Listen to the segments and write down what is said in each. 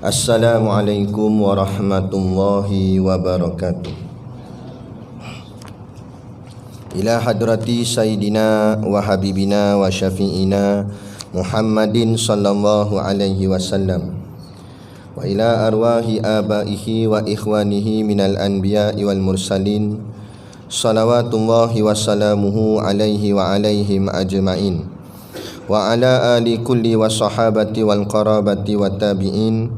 Assalamualaikum warahmatullahi wabarakatuh. Ila hadrati Sayyidina wa Habibina wa Syafi'ina Muhammadin sallallahu alaihi wasallam, wa ila arwahi abaihi wa ikhwanihi minal anbiya'i wal mursalin, salawatullahi wassalamuhu alaihi wa alaihim ajma'in, wa ala ali kulli wa sahabati wal qarabati wa tabi'in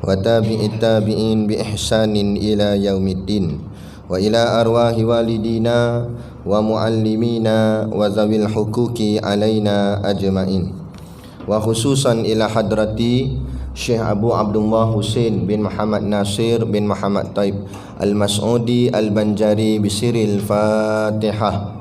wa tabi'it tabi'in bi ihsanin ila yaumiddin, wa ila arwahi walidina wa muallimina wa zawil hukuki alaina ajma'in, wa khususan ila hadrati Syekh Abu Abdullah Husain bin Muhammad Nasir bin Muhammad Taib Al-Mas'udi Al-Banjari bisiril Fatihah.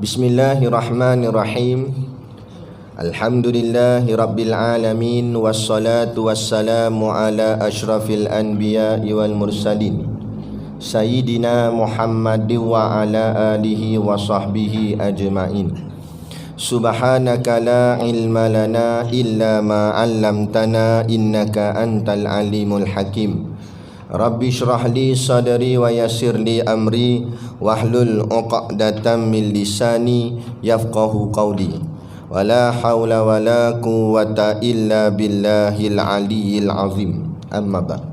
Bismillahirrahmanirrahim. Alhamdulillahi rabbil alamin, wassalatu wassalamu ala ashrafil anbiya'i wal mursalin, Sayyidina Muhammadin wa ala alihi wa sahbihi ajma'in. Subhanaka la ilma lana illa ma 'allamtana innaka antal alimul hakim. Rabbi shrah li sadri wa yassir li amri wahlul 'uqdatam min lisani yafqahu qawli. Wala haula wala quwwata illa billahil aliyyil azim. Amma ba'd.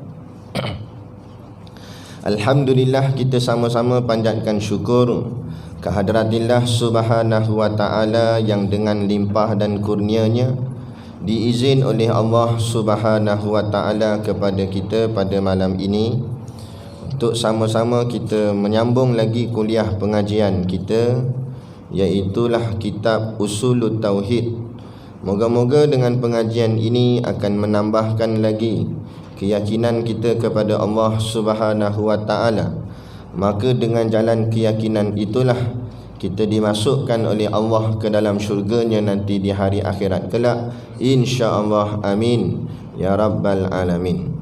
Alhamdulillah, kita sama-sama panjatkan syukur kehadaratillah subhanahu wa ta'ala yang dengan limpah dan kurnianya diizin oleh Allah subhanahu wa ta'ala kepada kita pada malam ini untuk sama-sama kita menyambung lagi kuliah pengajian kita, iaitulah kitab Usulut Tauhid. Moga-moga dengan pengajian ini akan menambahkan lagi keyakinan kita kepada Allah subhanahu wa ta'ala. Maka dengan jalan keyakinan itulah kita dimasukkan oleh Allah ke dalam syurganya nanti di hari akhirat kelak, insya-Allah. Amin ya rabbal alamin.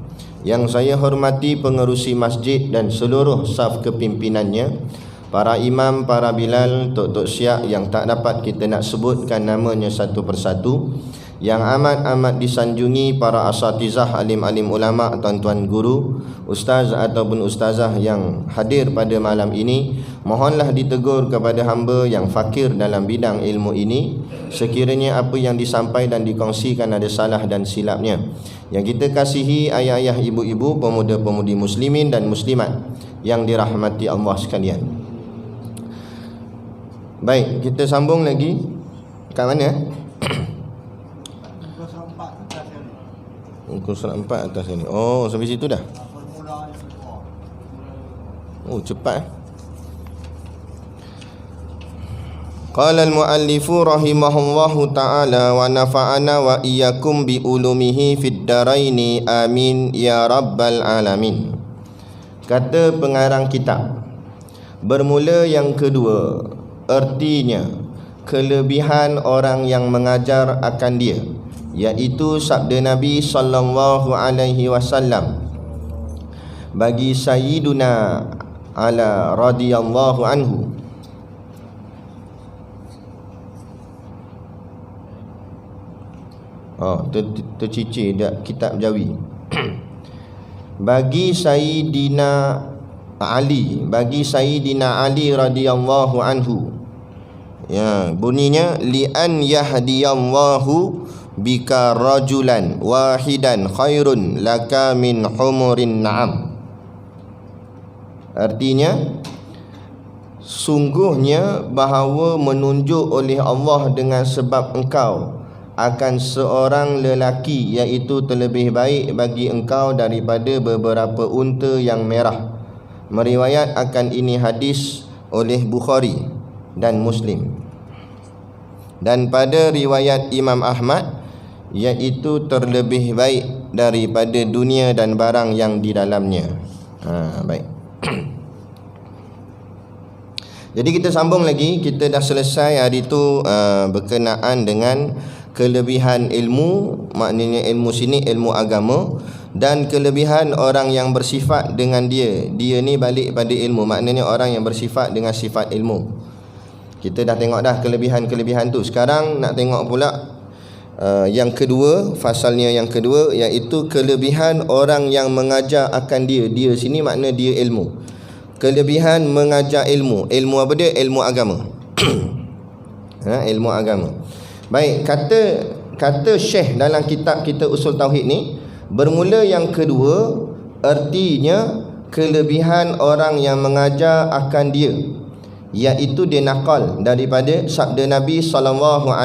Yang saya hormati pengerusi masjid dan seluruh saf kepimpinannya, para imam, para bilal, tok-tok syiah yang tak dapat kita nak sebutkan namanya satu persatu, yang amat-amat disanjungi para asatizah, alim-alim ulama, tuan-tuan guru, ustaz ataupun ustazah yang hadir pada malam ini, mohonlah ditegur kepada hamba yang fakir dalam bidang ilmu ini sekiranya apa yang disampaikan dan dikongsikan ada salah dan silapnya. Yang kita kasihi ayah-ayah, ibu-ibu, pemuda-pemudi muslimin dan muslimat yang dirahmati Allah sekalian. Baik, kita sambung lagi. Kat mana? Muka surat 4 atas ni. Oh, sampai situ dah. Oh, cepat. Qala al-muallifu rahimahullahu ta'ala wa nafa'ana wa iyyakum bi ulumihi fid daraini amin ya rabbal alamin. Kata pengarang kitab, bermula yang kedua, artinya kelebihan orang yang mengajar akan dia, iaitu sabda Nabi sallallahu alaihi wasallam bagi Sayyiduna Ala radhiyallahu anhu. Tercicir dak kitab Jawi. Bagi Sayyidina Ali radhiyallahu anhu. Ya, bunyinya li an yahdiyallahu bika rajulan wahidan khairun laka min humurin na'am. Artinya, sungguhnya bahawa menunjuk oleh Allah dengan sebab engkau akan seorang lelaki, iaitu terlebih baik bagi engkau daripada beberapa unta yang merah. Meriwayat akan ini hadis oleh Bukhari dan Muslim. Dan pada riwayat Imam Ahmad, iaitu terlebih baik daripada dunia dan barang yang di dalamnya. Baik. Jadi kita sambung lagi. Kita dah selesai hari tu berkenaan dengan kelebihan ilmu, maknanya ilmu sini ilmu agama, dan kelebihan orang yang bersifat dengan dia. Dia ni balik pada ilmu, maknanya orang yang bersifat dengan sifat ilmu. Kita dah tengok dah kelebihan-kelebihan tu. Sekarang nak tengok pula yang kedua, fasalnya yang kedua, iaitu kelebihan orang yang mengajar akan dia. Dia sini makna dia ilmu. Kelebihan mengajar ilmu. Ilmu apa dia? Ilmu agama. Ilmu agama. Baik, kata Syekh dalam kitab kita Usul Tauhid ni, bermula yang kedua, artinya kelebihan orang yang mengajar akan dia, iaitu dia naqal daripada sabda Nabi SAW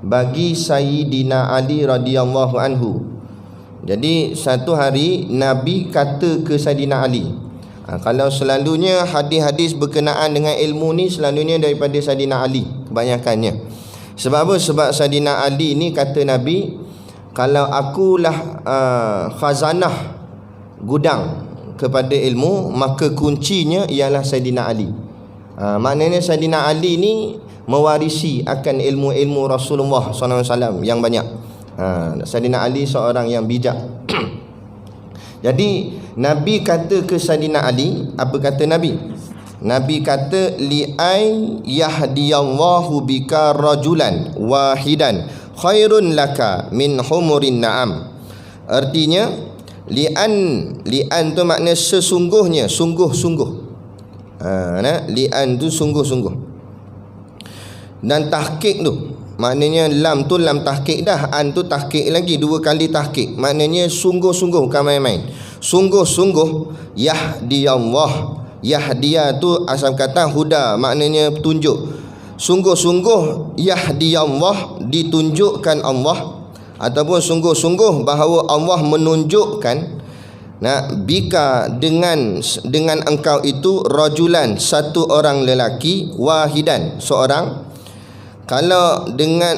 bagi Sayyidina Ali radhiyallahu anhu. Jadi satu hari Nabi kata ke Sayyidina Ali, kalau selalunya hadis-hadis berkenaan dengan ilmu ni selalunya daripada Sayyidina Ali kebanyakannya. Sebab apa? Sebab Sayyidina Ali ni kata Nabi, kalau akulah khazanah gudang kepada ilmu, maka kuncinya ialah Sayyidina Ali. Maknanya Sayyidina Ali ni mewarisi akan ilmu-ilmu Rasulullah SAW yang banyak. Sayyidina Ali seorang yang bijak. Jadi Nabi kata ke Sayyidina Ali, apa kata Nabi? Nabi kata, li'ay yahdiyallahu bika rajulan wahidan khairun laka min humurin na'am. Artinya li'an tu makna sesungguhnya, sungguh-sungguh. Li'an tu sungguh-sungguh. Dan tahqiq tu maknanya lam tu lam tahqiq dah, an tu tahqiq lagi, dua kali tahqiq. Maknanya sungguh-sungguh, bukan main-main. Sungguh-sungguh yahdiyallah. Yahdiya tu asal kata huda, maknanya petunjuk. Sungguh-sungguh yahdiyallah, ditunjukkan Allah, ataupun sungguh-sungguh bahawa Allah menunjukkan bika dengan engkau itu rajulan, satu orang lelaki, wahidan, seorang. Kalau dengan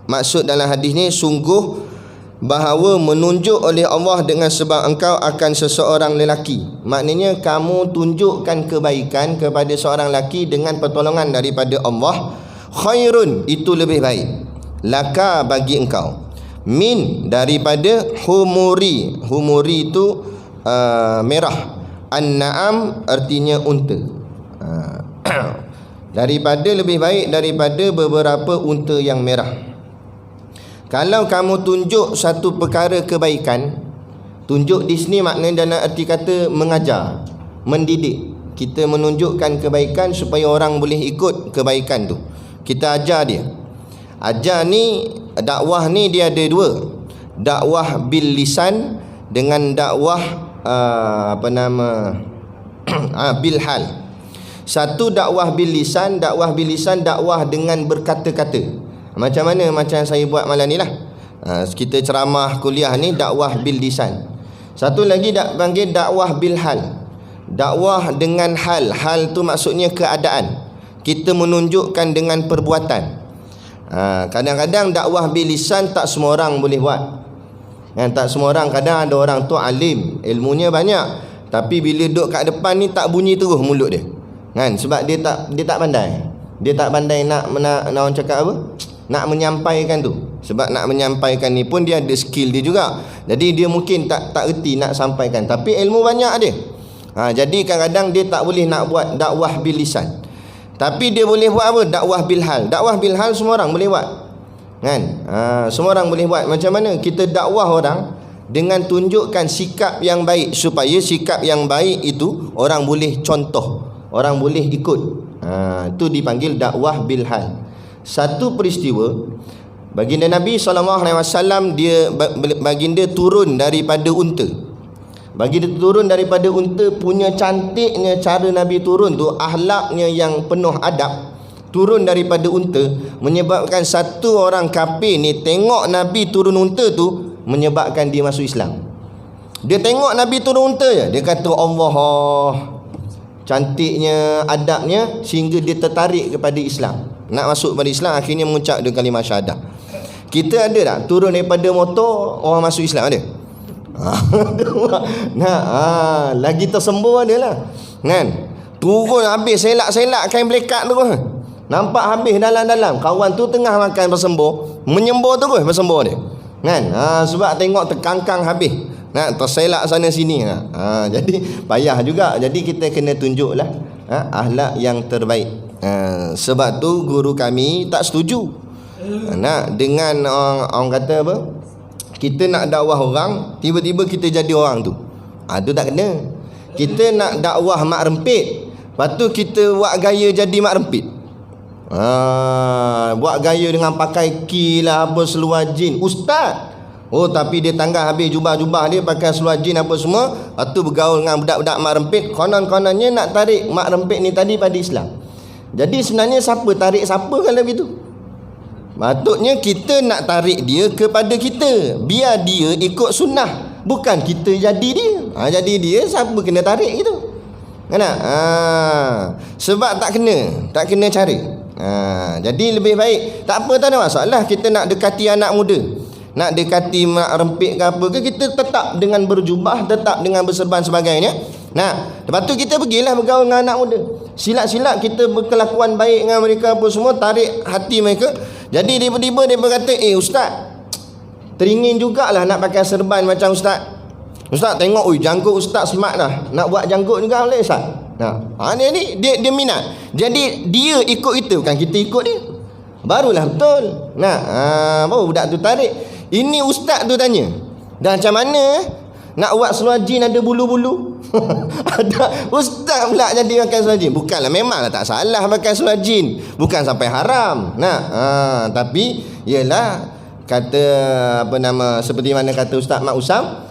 maksud dalam hadis ni, sungguh bahawa menunjuk oleh Allah dengan sebab engkau akan seseorang lelaki. Maknanya kamu tunjukkan kebaikan kepada seorang lelaki dengan pertolongan daripada Allah. Khairun, itu lebih baik, laka, bagi engkau, min, daripada humuri. Humuri itu merah. An-na'am artinya unta. Daripada, lebih baik daripada beberapa unta yang merah. Kalau kamu tunjuk satu perkara kebaikan, tunjuk di sini maknanya dalam arti kata mengajar, mendidik. Kita menunjukkan kebaikan supaya orang boleh ikut kebaikan tu. Kita ajar dia. Ajar ni, dakwah ni dia ada dua. Dakwah bil lisan dengan dakwah bil hal. Satu dakwah bil lisan, dakwah dengan berkata-kata. Macam mana? Macam saya buat malam ni lah. Kita ceramah kuliah ni dakwah bil lisan. Satu lagi panggil dakwah bil hal. Dakwah dengan hal. Hal tu maksudnya keadaan. Kita menunjukkan dengan perbuatan. Kadang-kadang dakwah bil lisan tak semua orang boleh buat. Tak semua orang. Kadang ada orang tu alim, ilmunya banyak, tapi bila duduk kat depan ni tak bunyi terus mulut dia. Sebab dia tak pandai. Dia tak pandai nak orang cakap apa? Nak menyampaikan tu. Sebab nak menyampaikan ni pun dia ada skill dia juga. Jadi dia mungkin tak erti nak sampaikan, tapi ilmu banyak dia. Jadi kadang-kadang dia tak boleh nak buat dakwah bil lisan, tapi dia boleh buat apa? Dakwah bil hal. Dakwah bil hal semua orang boleh buat. Semua orang boleh buat. Macam mana kita dakwah orang dengan tunjukkan sikap yang baik, supaya sikap yang baik itu orang boleh contoh, orang boleh ikut. Itu dipanggil dakwah bil hal. Satu peristiwa, baginda Nabi SAW, dia baginda turun daripada unta. Baginda turun daripada unta, punya cantiknya cara Nabi turun tu, akhlaknya yang penuh adab. Turun daripada unta menyebabkan satu orang kafir ni tengok Nabi turun unta tu, menyebabkan dia masuk Islam. Dia tengok Nabi turun unta je, dia kata Allah, cantiknya adabnya, sehingga dia tertarik kepada Islam, nak masuk pada Islam. Akhirnya mengucap dua kalimah syahadah. Kita ada tak turun daripada motor orang masuk Islam ada? Lagi tersembur ada lah kan. Turun habis selak-selak kain belekat tu, nampak habis dalam-dalam. Kawan tu tengah makan bersembur, menyembur terus bersembur dia kan. Sebab tengok terkangkang habis, terselak sana sini. Jadi payah juga. Jadi kita kena tunjuklah akhlak yang terbaik. Sebab tu guru kami tak setuju dengan orang kata apa, kita nak dakwah orang, tiba-tiba kita jadi orang tu. Tu tak kena. Kita nak dakwah mak rempit, lepas tu kita buat gaya jadi mak rempit. Buat gaya dengan pakai ki lah, apa, seluar jin ustaz. Tapi dia tanggal habis jubah-jubah dia, pakai seluar jin apa semua, lepas tu bergaul dengan budak-budak mak rempit. Konon-kononnya nak tarik mak rempit ni tadi pada Islam. Jadi sebenarnya siapa tarik siapa kalau begitu? Patutnya kita nak tarik dia kepada kita, biar dia ikut sunnah, bukan kita jadi dia. Jadi dia siapa kena tarik gitu. Kena. Sebab tak kena cara. Jadi lebih baik tak apa, tak ada masalah kita nak dekati anak muda, nak dekati mak rempit ke apa ke, kita tetap dengan berjubah, tetap dengan berserban sebagainya. Lepas tu kita pergilah bergaul dengan anak muda. Silat-silat kita berkelakuan baik dengan mereka apa semua, tarik hati mereka. Jadi tiba-tiba dia berkata, ustaz, teringin jugalah nak pakai serban macam ustaz. Ustaz tengok, janggut ustaz smart dah, nak buat janggut juga boleh ustaz. Dia minat. Jadi dia ikut kita, bukan kita ikut dia. Barulah betul. Baru budak tu tarik. Ini ustaz tu tanya, dah macam mana nak buat seluar jin ada bulu-bulu? Ada ustaz pula jadi pakai seluar jin. Bukanlah, memanglah tak salah pakai seluar jin, bukan sampai haram. Tapi ialah kata apa nama, seperti mana kata Ustaz Mak Usam,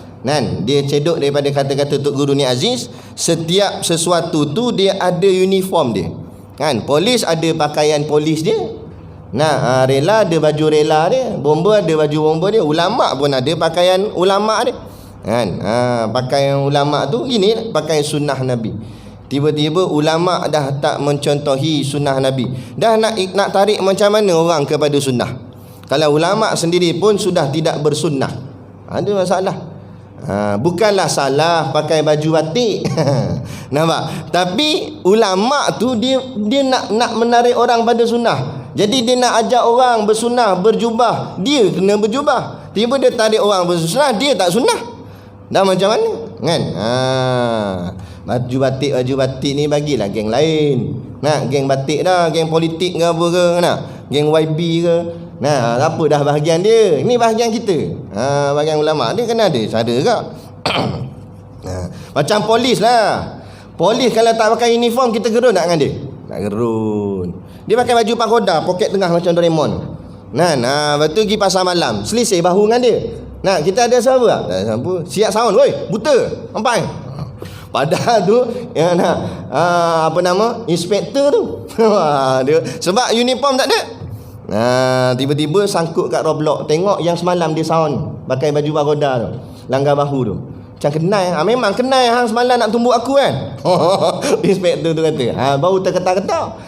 dia cedok daripada kata-kata Tok Guru Ni Aziz. Setiap sesuatu tu dia ada uniform dia kan. Polis ada pakaian polis dia, rela ada baju rela dia, bomba ada baju bomba dia, ulama pun ada pakaian ulama dia kan. Pakaian ulama tu gini, pakai sunnah Nabi. Tiba-tiba ulama dah tak mencontohi sunnah Nabi, dah nak tarik macam mana orang kepada sunnah, kalau ulama sendiri pun sudah tidak bersunnah. Ada masalah. Bukanlah salah pakai baju batik nampak, tapi ulama tu dia nak menarik orang pada sunnah. Jadi dia nak ajak orang bersunnah, berjubah, dia kena berjubah. Tiba dia tarik orang bersunnah, dia tak sunnah. Dah macam mana kan? Baju batik ni bagilah geng lain. Geng batik dah, geng politik ke apa ke, geng YB ke. Apa dah bahagian dia, ini bahagian kita. Bahagian ulama dia kena ada cara ke. Macam polis lah. Polis kalau tak pakai uniform, kita gerun tak dengan dia? Tak gerun. Dia pakai baju pagoda, poket tengah macam Doraemon. Lepas tu pergi pasar malam, selisih bahu dengan dia. Kita ada siapa tak? Tak ada siapa. Siap sound, woi, buta, sampai. Padahal tu apa nama, inspektor tu. Dia sebab uniform tak ada. Tiba-tiba sangkut kat Roblox, tengok yang semalam dia sound pakai baju pagoda tu, langgar bahu tu. Macam kenal. Memang kenal hang semalam nak tumbuk aku kan. Inspektor tu kata. Baru terketar-ketar.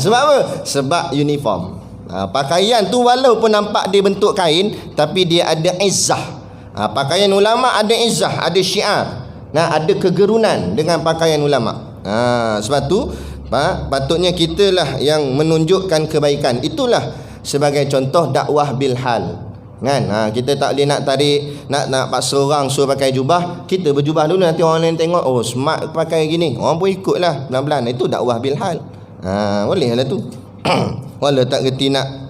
Sebab apa? Sebab uniform. Pakaian tu walaupun nampak dia bentuk kain, tapi dia ada izzah. Pakaian ulama ada izzah, ada syiar. Ada kegerunan dengan pakaian ulama. Sebab tu patutnya kitalah yang menunjukkan kebaikan. Itulah sebagai contoh dakwah bil hal kan. Kita tak boleh nak tarik, nak paksa orang suruh pakai jubah, kita berjubah dulu, nanti orang lain tengok, oh smart pakai gini, orang pun ikutlah pelan-pelan. Itu dakwah bil hal. Boleh lah tu. Walau tak kerti nak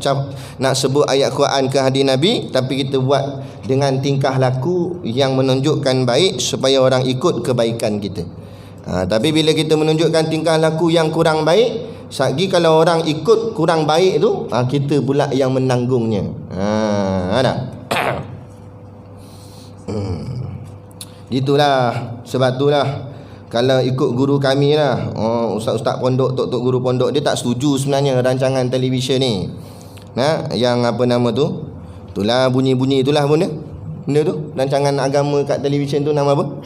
sebut ayat Quran ke hadis Nabi, tapi kita buat dengan tingkah laku yang menunjukkan baik supaya orang ikut kebaikan kita. Tapi bila kita menunjukkan tingkah laku yang kurang baik, sagi kalau orang ikut kurang baik tu, kita pula yang menanggungnya. Ada. Gitulah. Sebab itulah kalau ikut guru kami lah, ustaz-ustaz pondok, tok-tok guru pondok, dia tak setuju sebenarnya rancangan televisyen ni. Yang apa nama tu, itulah bunyi-bunyi itulah benda tu, rancangan agama kat televisyen tu nama apa?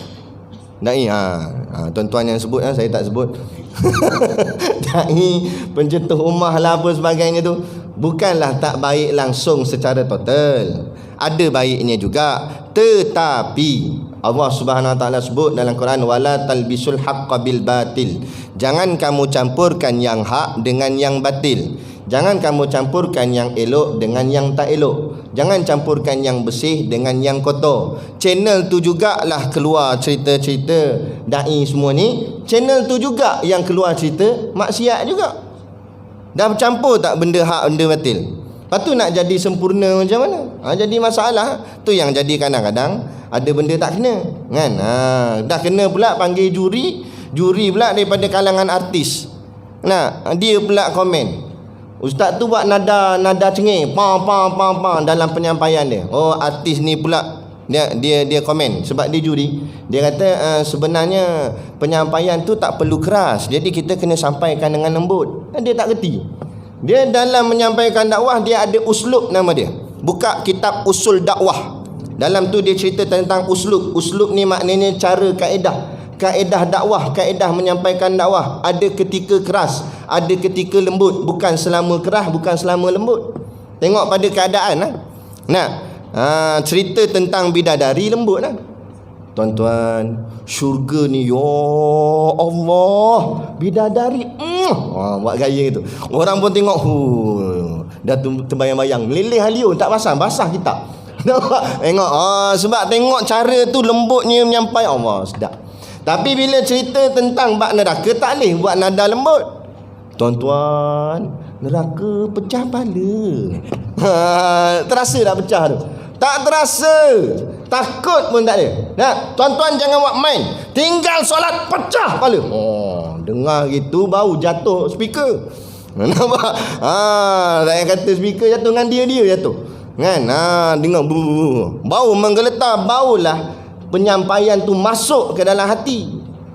Dai. Tuan-tuan yang sebut, saya tak sebut. Dai pencetus ummah lah apa sebagainya tu. bukanlah tak baik langsung secara total. Ada baiknya juga, tetapi Allah Subhanahu Wa Taala sebut dalam Quran, wala talbisul haqqo bil batil. Jangan kamu campurkan yang hak dengan yang batil. Jangan kamu campurkan yang elok dengan yang tak elok. Jangan campurkan yang bersih dengan yang kotor. Channel tu jugalah keluar cerita-cerita dai semua ni. Channel tu juga yang keluar cerita maksiat juga. Dah bercampur tak benda hak benda batil. Lepas tu nak jadi sempurna macam mana? Jadi masalah. Tu yang jadi kadang-kadang ada benda tak kena kan. Dah kena pula panggil juri. Juri pula daripada kalangan artis. Nah, dia pula komen, ustaz tu buat nada cengeng, pam dalam penyampaian dia. Oh, artis ni pula dia komen sebab dia juri. Dia kata sebenarnya penyampaian tu tak perlu keras. Jadi kita kena sampaikan dengan lembut. Dia tak reti. Dia dalam menyampaikan dakwah dia ada uslub nama dia. Buka kitab Usul Dakwah. Dalam tu dia cerita tentang uslub. Uslub ni maknanya cara, kaedah dakwah, kaedah menyampaikan dakwah. Ada ketika keras, ada ketika lembut. Bukan selama keras, bukan selama lembut. Tengok pada keadaan lah. Nah, cerita tentang bidadari lembut lah. Tuan-tuan, syurga ni ya Allah, bidadari buat gaya tu. Orang pun tengok, dah terbayang-bayang, meleleh haliun, tak basah kita. Tengok, sebab tengok cara tu lembutnya menyampaikan, Allah sedap. Tapi bila cerita tentang bak neraka, tak boleh buat nada lembut. Tuan-tuan, neraka pecah kepala. Terasa tak pecah tu? Tak terasa. Takut pun tak ada. Nah, tuan-tuan jangan buat main. Tinggal solat pecah kepala. Dengar gitu bau jatuh speaker. Nampak? Tak payah kata speaker jatuh, dengan dia jatuh. Kan? Dengar bau menggeletar, baulah penyampaian tu masuk ke dalam hati.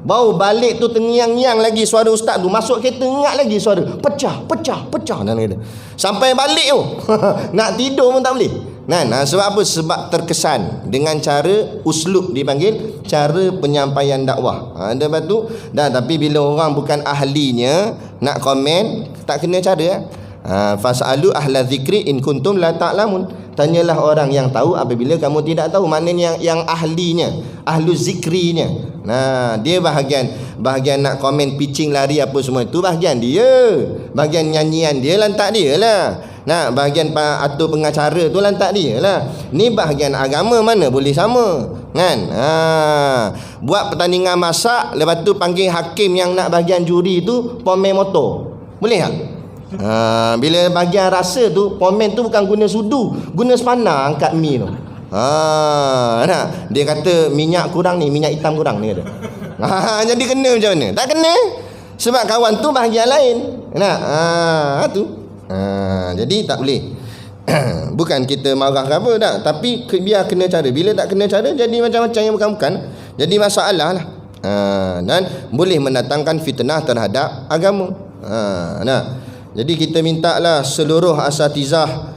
Bau balik tu tengiang-ngiang lagi suara ustaz tu. Masuk kereta ingat lagi suara. Pecah. Dan kata. Sampai balik tu. Nak tidur pun tak boleh. Sebab apa? Sebab terkesan dengan cara uslub, dipanggil cara penyampaian dakwah. Lepas tu tapi bila orang bukan ahlinya nak komen, tak kena cara. Fas'alu ahla zikri in kuntum la ta'lamun. Tanyalah orang yang tahu apabila kamu tidak tahu. Maknanya yang ahlinya, ahlu zikrinya. Dia bahagian nak komen pitching lari apa semua itu bahagian dia. Bahagian nyanyian dia lantak dia lah. Bahagian atur pengacara tu lantak dia lah. Ni bahagian agama, mana boleh sama kan. Buat pertandingan masak, lepas tu panggil hakim yang nak bahagian juri tu pomen motor, boleh tak? Bila bahagian rasa tu, pomen tu bukan guna sudu, guna spana angkat mi tu. Dia kata minyak kurang ni, minyak hitam kurang ni kata. Jadi kena macam mana? Tak kena. Sebab kawan tu bahagian lain. Tu. Jadi tak boleh. Bukan kita marah ke apa tak, tapi biar kena cara. Bila tak kena cara, jadi macam-macam yang bukan-bukan. Jadi masalah lah. Dan boleh mendatangkan fitnah terhadap agama. Jadi kita mintalah seluruh asatizah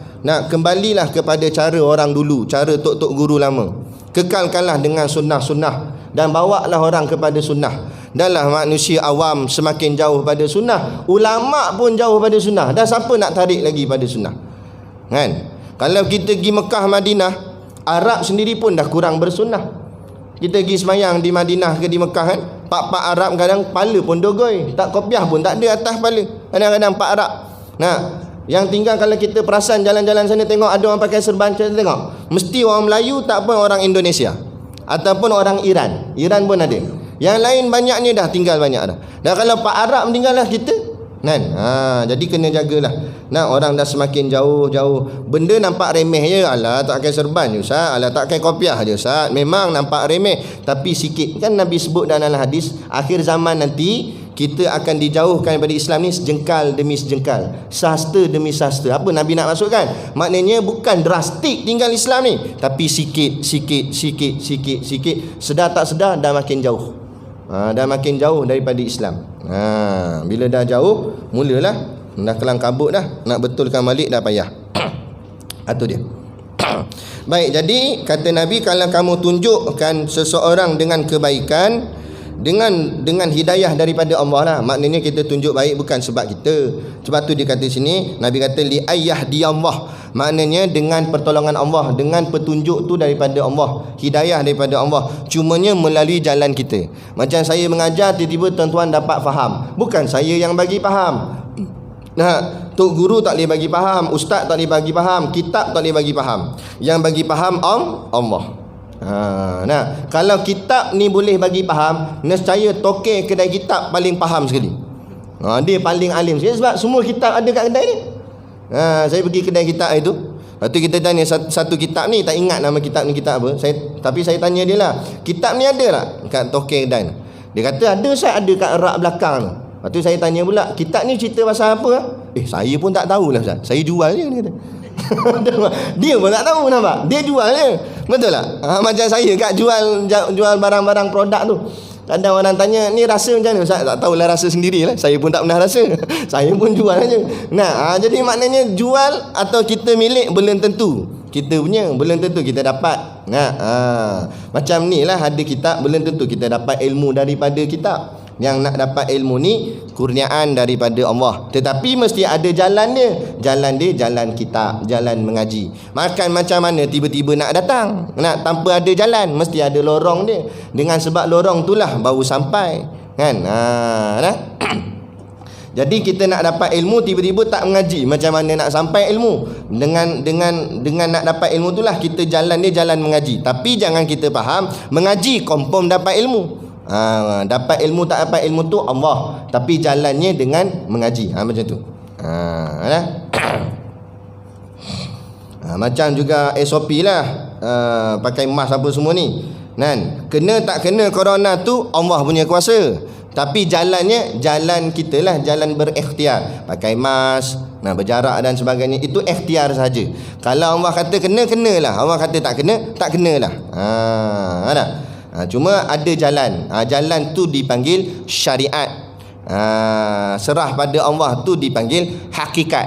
kembalilah kepada cara orang dulu, cara tok-tok guru lama. Kekalkanlah dengan sunnah-sunnah dan bawalah orang kepada sunnah. Danlah manusia awam semakin jauh pada sunnah, ulama pun jauh pada sunnah. Dan siapa nak tarik lagi pada sunnah? Kan? Kalau kita pergi Mekah, Madinah, Arab sendiri pun dah kurang bersunnah. Kita pergi semayang di Madinah ke di Mekah kan, pak-pak Arab kadang kepala pun dogoi, tak kopiah pun tak ada atas kepala. Kadang-kadang pak Arab. Yang tinggal kalau kita perasan jalan-jalan sana, tengok ada orang pakai serban, kita tengok mesti orang Melayu, tak pun orang Indonesia ataupun orang Iran. Iran pun ada. Yang lain banyaknya dah tinggal banyak dah. Dan kalau pak Arab meninggallah kita kan. Jadi kena jagalah. Orang dah semakin jauh-jauh. Benda nampak remeh je. Alah tak pakai serban je Ustaz. Alah tak pakai kopiah je Ustaz. Memang nampak remeh, tapi sikit. Kan Nabi sebut dalam hadis, akhir zaman nanti kita akan dijauhkan daripada Islam ni sejengkal demi sejengkal, sasta demi sasta. Apa Nabi nak masukkan? Maknanya bukan drastik tinggal Islam ni, tapi sikit. Sedar tak sedar dah makin jauh. Dah makin jauh daripada Islam. Bila dah jauh, mulalah dah kelang kabut dah. Nak betulkan balik dah payah. Itu dia. Baik, jadi kata Nabi, kalau kamu tunjukkan seseorang dengan kebaikan dengan hidayah daripada Allah lah. Maknanya kita tunjuk baik bukan sebab kita. Sebab tu dia kata sini, Nabi kata li ayyahdi Allah. Maknanya dengan pertolongan Allah, dengan petunjuk tu daripada Allah, hidayah daripada Allah. Cumanya melalui jalan kita. Macam saya mengajar, tiba-tiba tuan-tuan dapat faham. Bukan saya yang bagi faham. Nah, tok guru tak boleh bagi faham, ustaz tak boleh bagi faham, kitab tak boleh bagi faham. Yang bagi faham Allah. Nah, kalau kitab ni boleh bagi faham, nescaya tokek kedai kitab paling faham sekali. Dia paling alim sekali sebab semua kitab ada kat kedai ni. Saya pergi kedai kitab itu, lepas tu kita tanya satu kitab ni, tak ingat nama kitab ni kitab apa. Tapi saya tanya dia lah, kitab ni ada tak kat tokek kedai ni? Dia kata ada, saya ada kat rak belakang tu. Lepas tu saya tanya pula, kitab ni cerita pasal apa? Saya pun tak tahulah Ustaz, saya jual je, dia kata. Dia pun tak tahu, nampak? Dia jual je. Betul tak? Macam saya kat jual barang-barang produk tu. Kadang orang tanya, ni rasa macam mana? Ustaz, tak tahulah, rasa sendirilah. Saya pun tak pernah rasa. Saya pun jual aja. Nah, jadi maknanya jual atau kita milik belum tentu kita punya, belum tentu kita dapat. Macam ni lah, ada kitab belum tentu kita dapat ilmu daripada kitab. Yang nak dapat ilmu ni kurniaan daripada Allah. Tetapi mesti ada jalan dia. Jalan dia jalan kitab, jalan mengaji. Makan macam mana tiba-tiba nak datang? Nak tanpa ada jalan, mesti ada lorong dia. Dengan sebab lorong itulah baru sampai. Kan? Jadi kita nak dapat ilmu, tiba-tiba tak mengaji, macam mana nak sampai ilmu? Dengan nak dapat ilmu itulah kita jalan dia jalan mengaji. Tapi jangan kita faham mengaji confirm dapat ilmu. Dapat ilmu tak dapat ilmu tu Allah, tapi jalannya dengan mengaji. Macam tu. Macam juga SOP lah, pakai mask apa semua ni. Kena tak kena corona tu Allah punya kuasa. Tapi jalannya jalan kita lah, jalan berikhtiar. Pakai mask, berjarak dan sebagainya, itu ikhtiar saja. Kalau Allah kata kena, kenalah. Allah kata tak kena, tak kenalah. Cuma ada jalan. Jalan tu dipanggil syariat. Serah pada Allah tu dipanggil hakikat.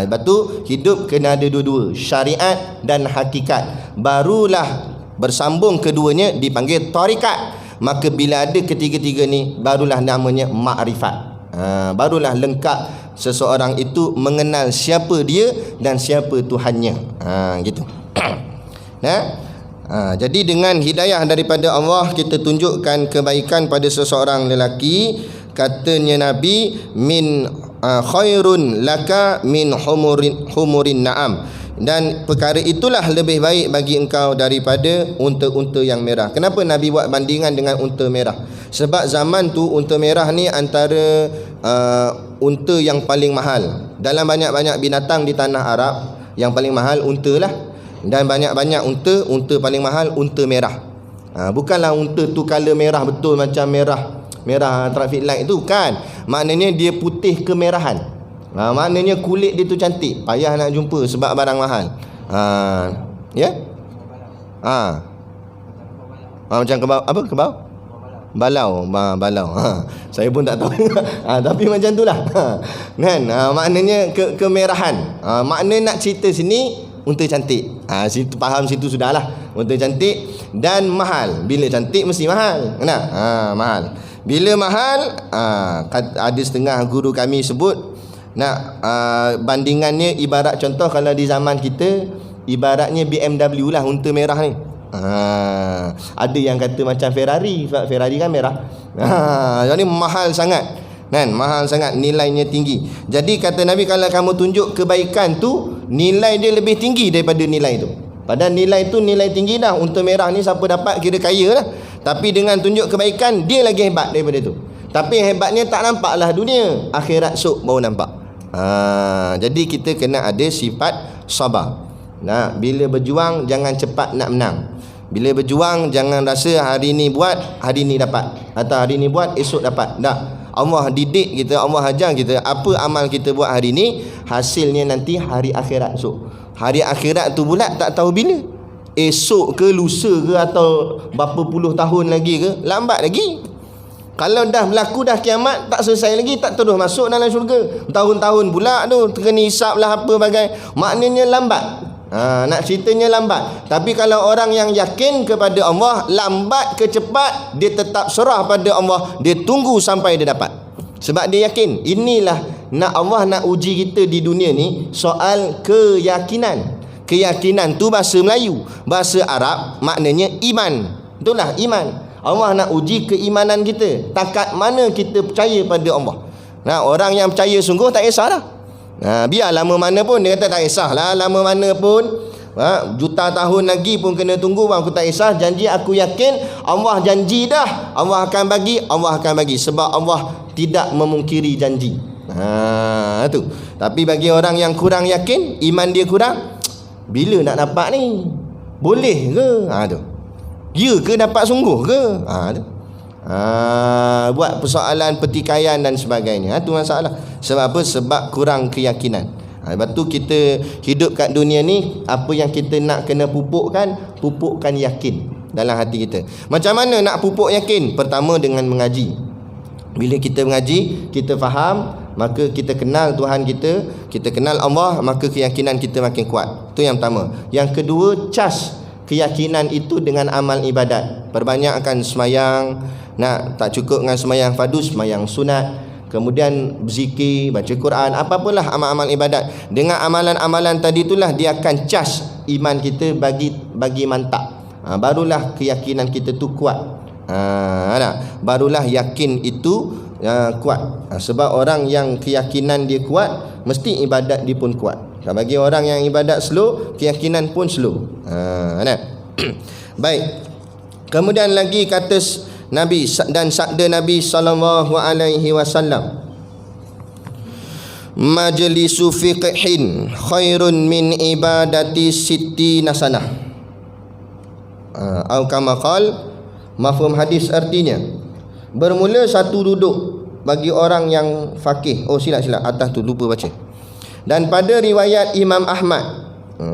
Lepas tu hidup kena ada dua-dua, syariat dan hakikat. Barulah bersambung keduanya dipanggil tarikat. Maka bila ada ketiga-tiga ni, barulah namanya makrifat. Barulah lengkap seseorang itu mengenal siapa dia dan siapa Tuhannya. Gitu. Jadi dengan hidayah daripada Allah, kita tunjukkan kebaikan pada seseorang lelaki. Katanya Nabi, min khairun laka min humurin na'am. Dan perkara itulah lebih baik bagi engkau daripada unta-unta yang merah. Kenapa Nabi buat bandingan dengan unta merah? Sebab zaman tu unta merah ni antara unta yang paling mahal. Dalam banyak-banyak binatang di tanah Arab, yang paling mahal unta lah. Dan banyak-banyak unta paling mahal unta merah. Bukanlah unta tu color merah betul macam merah traffic light tu, kan. Maknanya dia putih kemerahan. Maknanya kulit dia tu cantik, payah nak jumpa sebab barang mahal. Ya? Macam kebau? Balau. Saya pun tak tahu. Tapi macam itulah. Kan? Maknanya kemerahan. Makna nak cerita sini unta cantik. Situ faham, situ sudahlah. Unta cantik dan mahal. Bila cantik mesti mahal. Mahal. Bila mahal, ada setengah guru kami sebut bandingannya ibarat contoh kalau di zaman kita, ibaratnya BMW lah unta merah ni. Ada yang kata macam Ferrari, sebab Ferrari kan merah. Jadi mahal sangat. Mahal sangat, nilainya tinggi. Jadi kata Nabi, kalau kamu tunjuk kebaikan tu, nilai dia lebih tinggi daripada nilai tu. Padahal nilai tu nilai tinggi dah. Unta merah ni siapa dapat kira kaya lah. Tapi dengan tunjuk kebaikan, dia lagi hebat daripada tu. Tapi hebatnya tak nampaklah dunia, akhirat sok baru nampak. Jadi kita kena ada sifat sabar. Bila berjuang jangan cepat nak menang. Bila berjuang jangan rasa hari ni buat, hari ni dapat, atau hari ni buat, esok dapat. Tak. Allah didik kita, Allah ajar kita, apa amal kita buat hari ni, hasilnya nanti hari akhirat esok. Hari akhirat tu pula tak tahu bila. Esok ke, lusa ke, atau berapa puluh tahun lagi ke, lambat lagi. Kalau dah berlaku dah kiamat, tak selesai lagi, tak terus masuk dalam syurga. Tahun-tahun pula tu kena hisap lah apa bagai. Maknanya lambat. Nak ceritanya lambat. Tapi kalau orang yang yakin kepada Allah, lambat ke cepat, dia tetap serah pada Allah. Dia tunggu sampai dia dapat. Sebab dia yakin. Inilah Allah nak uji kita di dunia ni soal keyakinan. Keyakinan tu bahasa Melayu. Bahasa Arab maknanya iman. Itulah iman. Allah nak uji keimanan kita. Takat mana kita percaya pada Allah. Orang yang percaya sungguh tak kisahlah. Biar lama mana pun, dia kata tak kisahlah, lama mana pun, juta tahun lagi pun kena tunggu, aku tak kisah. Janji aku yakin, Allah janji dah, Allah akan bagi, Allah akan bagi. Sebab Allah tidak memungkiri janji. Tu. Tapi bagi orang yang kurang yakin, iman dia kurang, bila nak dapat ni? Boleh ke? Tu. Ya ke dapat sungguh ke? Tu. Buat persoalan pertikaian dan sebagainya. Itu masalah. Sebab apa? Sebab kurang keyakinan. Lepas tu kita hidup kat dunia ni, apa yang kita nak kena pupukkan yakin dalam hati kita. Macam mana nak pupuk yakin? Pertama dengan mengaji. Bila kita mengaji, kita faham, maka kita kenal Tuhan kita kenal Allah, maka keyakinan kita makin kuat. Itu yang pertama. Yang kedua, cas keyakinan itu dengan amal ibadat. Perbanyakkan semayang. Tak cukup dengan semayang fardu, semayang sunat, kemudian berzikir, baca Quran, apa-apalah amal-amal ibadat. Dengan amalan-amalan tadi itulah dia akan cas iman kita bagi mantap. Barulah keyakinan kita tu kuat. Barulah yakin itu kuat. Sebab orang yang keyakinan dia kuat, mesti ibadat dia pun kuat. Bagi orang yang ibadat slow, keyakinan pun slow. Baik. Kemudian lagi kata Nabi dan sabda Nabi sallallahu alaihi wasallam, majlisu fiqhin khairun min ibadati sittina sanah. Atau kama qal, mafhum hadis artinya, bermula satu duduk bagi orang yang faqih. Silap atas tu lupa baca. Dan pada riwayat Imam Ahmad,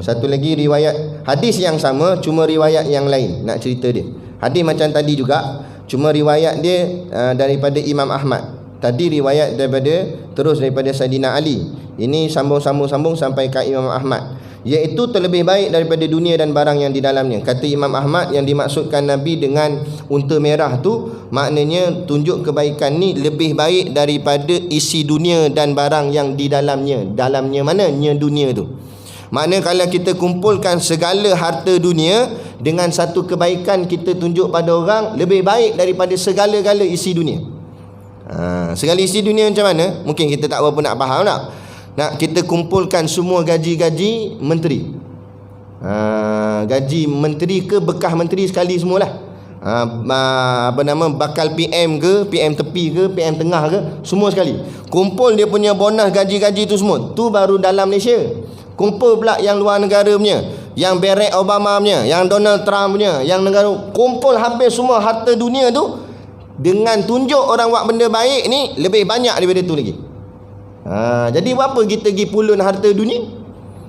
satu lagi riwayat hadis yang sama, cuma riwayat yang lain nak cerita dia. Hadis macam tadi juga, cuma riwayat dia daripada Imam Ahmad. Tadi riwayat daripada Saidina Ali. Ini sambung sampai ke Imam Ahmad. Iaitu terlebih baik daripada dunia dan barang yang di dalamnya. Kata Imam Ahmad, yang dimaksudkan Nabi dengan unta merah tu, maknanya tunjuk kebaikan ni lebih baik daripada isi dunia dan barang yang di dalamnya. Dalamnya mana? Dunia tu. Maknanya kalau kita kumpulkan segala harta dunia dengan satu kebaikan kita tunjuk pada orang, lebih baik daripada segala-gala isi dunia. Segala isi dunia macam mana? Mungkin kita tak berapa nak faham tak? Nak kita kumpulkan semua gaji-gaji menteri. Gaji menteri ke bekas menteri sekali semualah. Bakal PM ke, PM tepi ke, PM tengah ke, semua sekali. Kumpul dia punya bonus gaji-gaji tu semua. Tu baru dalam Malaysia. Kumpul pula yang luar negara punya, yang Barack Obama punya, yang Donald Trump punya, yang negara, kumpul habis semua harta dunia tu, dengan tunjuk orang buat benda baik ni lebih banyak daripada tu lagi. Jadi apa kita pergi pulun harta dunia?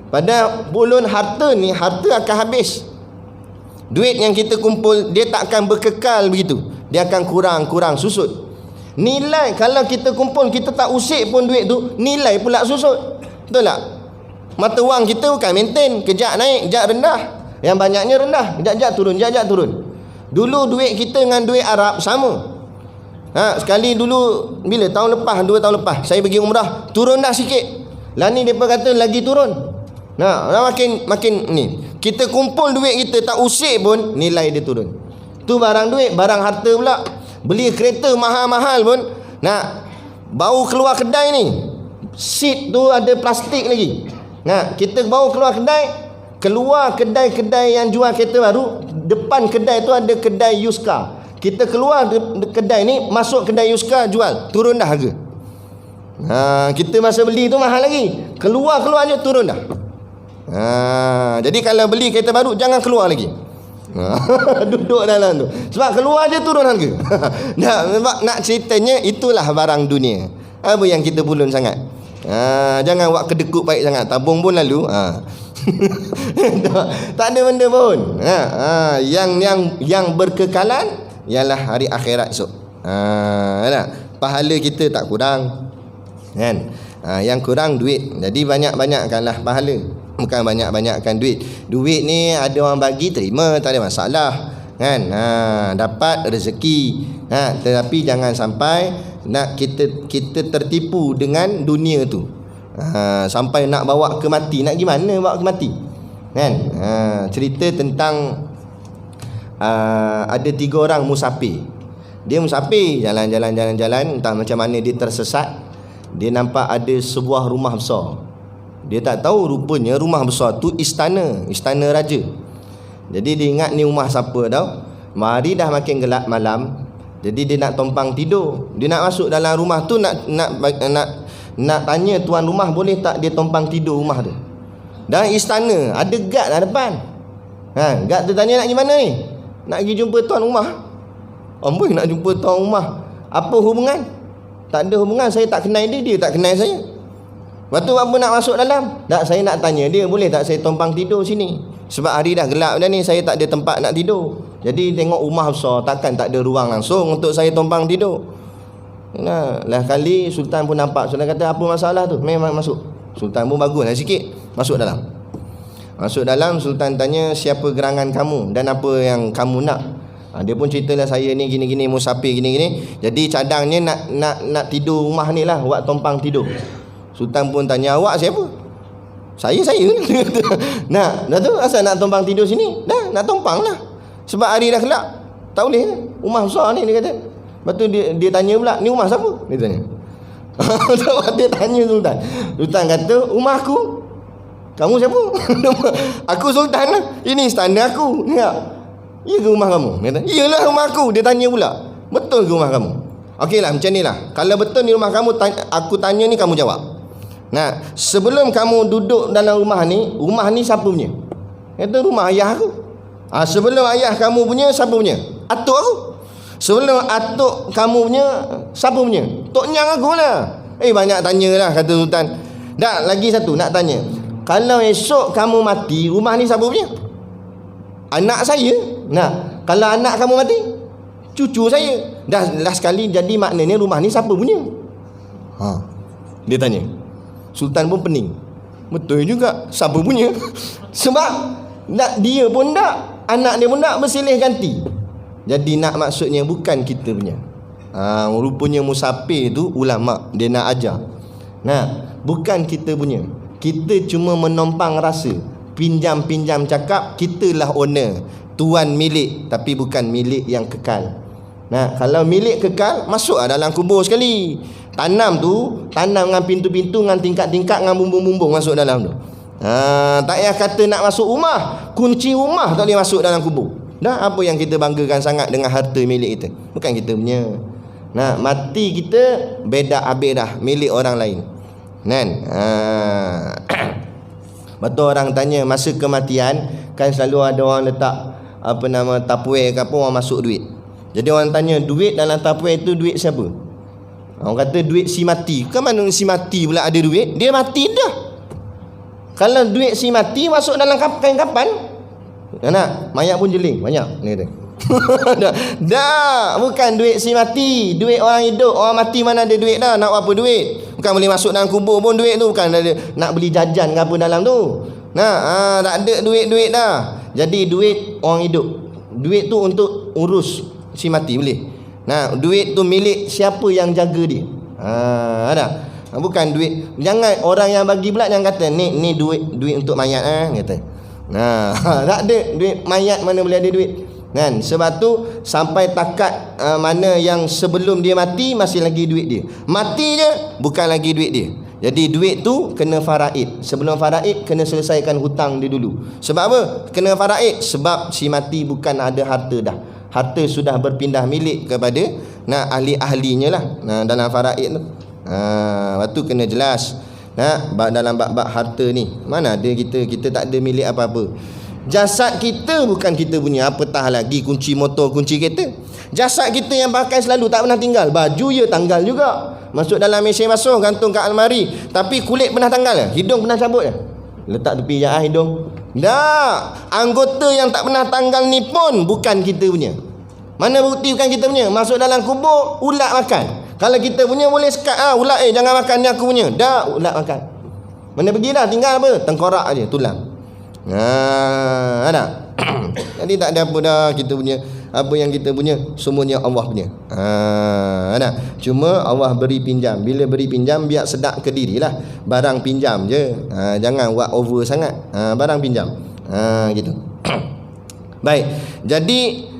Pada pulun harta ni, harta akan habis. Duit yang kita kumpul, dia tak akan berkekal begitu. Dia akan kurang susut. Nilai kalau kita kumpul, kita tak usik pun duit tu, nilai pula susut. Betul tak? Mata wang kita bukan maintain, kejap naik, kejap rendah. Yang banyaknya rendah, kejap turun, turun. Dulu duit kita dengan duit Arab sama. Sekali dulu, bila tahun lepas, 2 tahun lepas, saya pergi umrah, turun dah sikit. Lah ni mereka kata lagi turun. Makin ni. Kita kumpul duit kita, tak usik pun nilai dia turun. Tu barang duit, barang harta pula. Beli kereta mahal-mahal pun, bau keluar kedai ni, seat tu ada plastik lagi. Kita bawa keluar kedai yang jual kereta baru, depan kedai tu ada kedai used car. Kita keluar kedai ni, masuk kedai used car, jual, turun dah harga. Kita masa beli tu mahal lagi, keluar je turun dah. Jadi kalau beli kereta baru, jangan keluar lagi. Duduk dalam tu, sebab keluar je turun harga. Nak ceritanya itulah barang dunia. Apa yang kita pulun sangat. Jangan buat kedekut baik sangat, tabung pun lalu. Tak ada benda pun. Yang berkekalan ialah hari akhirat esok. Pahala kita tak kurang, kan? Yang kurang duit. Jadi banyak-banyakkanlah pahala. Bukan banyak-banyakkan duit. Duit ni ada orang bagi, terima, tak ada masalah kan. Dapat rezeki. Tetapi jangan sampai nak kita tertipu dengan dunia tu. Sampai nak bawa ke mati. Nak gimana bawa ke mati? Kan? Cerita tentang ada 3 orang musafir. Dia musafir, jalan-jalan, entah macam mana dia tersesat. Dia nampak ada sebuah rumah besar. Dia tak tahu rupanya rumah besar tu istana raja. Jadi dia ingat ni rumah siapa tau. Mari dah makin gelap malam, jadi dia nak tumpang tidur. Dia nak masuk dalam rumah tu, nak tanya tuan rumah boleh tak dia tumpang tidur rumah tu. Dalam istana ada guard lah depan. Guard tu tanya nak pergi mana ni? Nak pergi jumpa tuan rumah. Amboi, nak jumpa tuan rumah. Apa hubungan? Tak ada hubungan, saya tak kenal dia, dia tak kenal saya. Lepas tu apa nak masuk dalam? Tak, saya nak tanya dia, boleh tak saya tumpang tidur sini? Sebab hari dah gelap dah ni, saya tak ada tempat nak tidur. Jadi tengok rumah besar, takkan tak ada ruang langsung untuk saya tumpang tidur. Lah kali Sultan pun nampak. Sultan kata, apa masalah tu? Memang masuk. Sultan pun baguslah sikit. Masuk dalam. Sultan tanya, siapa gerangan kamu dan apa yang kamu nak? Dia pun ceritalah, saya ni gini-gini, musafir gini-gini. Jadi cadangnya nak tidur rumah ni lah, buat tumpang tidur. Sultan pun tanya, awak siapa? Saya dah tu asal nak tumpang tidur sini? Dah nak tumpang lah, sebab hari dah gelap, tak boleh. Rumah besar ni, dia kata. Lepas tu dia tanya pula, ni rumah siapa? Dia tanya. Dia tanya Sultan. Sultan kata, rumah aku. Kamu siapa? Aku Sultan lah, ini istana aku. Ya ke rumah kamu? Dia kata, iyalah rumah aku. Dia tanya pula, betul ke rumah kamu? Okeylah, macam ni lah, kalau betul ni rumah kamu, aku tanya ni, kamu jawab. Nah, sebelum kamu duduk dalam rumah ni siapa punya? Itu rumah ayah aku. Sebelum ayah kamu punya, siapa punya? Atuk aku. Sebelum atuk kamu punya, siapa punya? Tok Nyang aku lah. Banyak tanya lah, kata Sultan. Dah, lagi satu nak tanya. Kalau esok kamu mati, rumah ni siapa punya? Anak saya. Nah, kalau anak kamu mati, cucu saya. Dah last sekali, jadi maknanya rumah ni siapa punya? Dia tanya. Sultan pun pening. Betul juga, siapa punya? Sebab dia pun tak, anak dia pun tak, bersilih ganti. Jadi nak maksudnya bukan kita punya. Rupanya musafir tu ulama, dia nak ajar. Bukan kita punya. Kita cuma menompang rasa, pinjam-pinjam cakap, kitalah owner, tuan milik, tapi bukan milik yang kekal. Kalau milik kekal, masuklah dalam kubur sekali. Tanam dengan pintu-pintu, dengan tingkat-tingkat, dengan bumbung-bumbung masuk dalam tu. Tak payah kata nak masuk rumah, kunci rumah tak boleh masuk dalam kubur. Dah, apa yang kita banggakan sangat dengan harta milik kita? Bukan kita punya. Mati kita beda habis dah, milik orang lain. Kan? Betul, orang tanya masa kematian kan selalu ada orang letak tapuai ke apa, orang masuk duit. Jadi orang tanya, duit dalam tapuai itu duit siapa? Orang kata duit si mati. Ke mana si mati pula ada duit? Dia mati dah. Kalau duit si mati masuk dalam kain kapan, mayat pun jeling banyak, ni kata. Dah, bukan duit si mati, duit orang hidup. Orang mati mana ada duit dah, nak apa duit? Bukan boleh masuk dalam kubur pun duit tu, bukan ada nak beli jajan ke apa dalam tu. Tak ada duit-duit dah. Jadi duit orang hidup, duit tu untuk urus si mati boleh. Duit tu milik siapa yang jaga dia. Bukan duit. Jangan orang yang bagi pula jangan kata ni duit untuk mayat kata. Tak ada duit mayat, mana boleh ada duit. Kan? Sebab tu sampai takat mana yang sebelum dia mati masih lagi duit dia. Mati je bukan lagi duit dia. Jadi duit tu kena faraid. Sebelum faraid kena selesaikan hutang dia dulu. Sebab apa? Kena faraid sebab si mati bukan ada harta dah. Harta sudah berpindah milik kepada ahli-ahlinya lah. Dalam faraid tu. Lepas tu kena jelas. Dalam bab-bab harta ni, mana ada kita tak ada milik apa-apa. Jasad kita bukan kita punya, apatah lagi kunci motor, kunci kereta. Jasad kita yang pakai selalu tak pernah tinggal. Baju ya tanggal juga, masuk dalam mesin basuh, gantung kat almari. Tapi kulit pernah tanggal, hidung pernah cabut, letak tepi je hidung. Dah, anggota yang tak pernah tanggal ni pun bukan kita punya. Mana bukti bukan kita punya? Masuk dalam kubur, ulat makan. Kalau kita punya boleh sekat, ulat jangan makan ni aku punya. Dah, ulat makan. Mana pergi dah, tinggal apa? Tengkorak aja, tulang. Ada. Jadi tak ada apa dah kita punya. Apa yang kita punya semuanya Allah punya. Ada. Cuma Allah beri pinjam. Bila beri pinjam biar sedap ke dirilah. Barang pinjam je. Jangan buat over sangat. Barang pinjam. Gitu. Baik. Jadi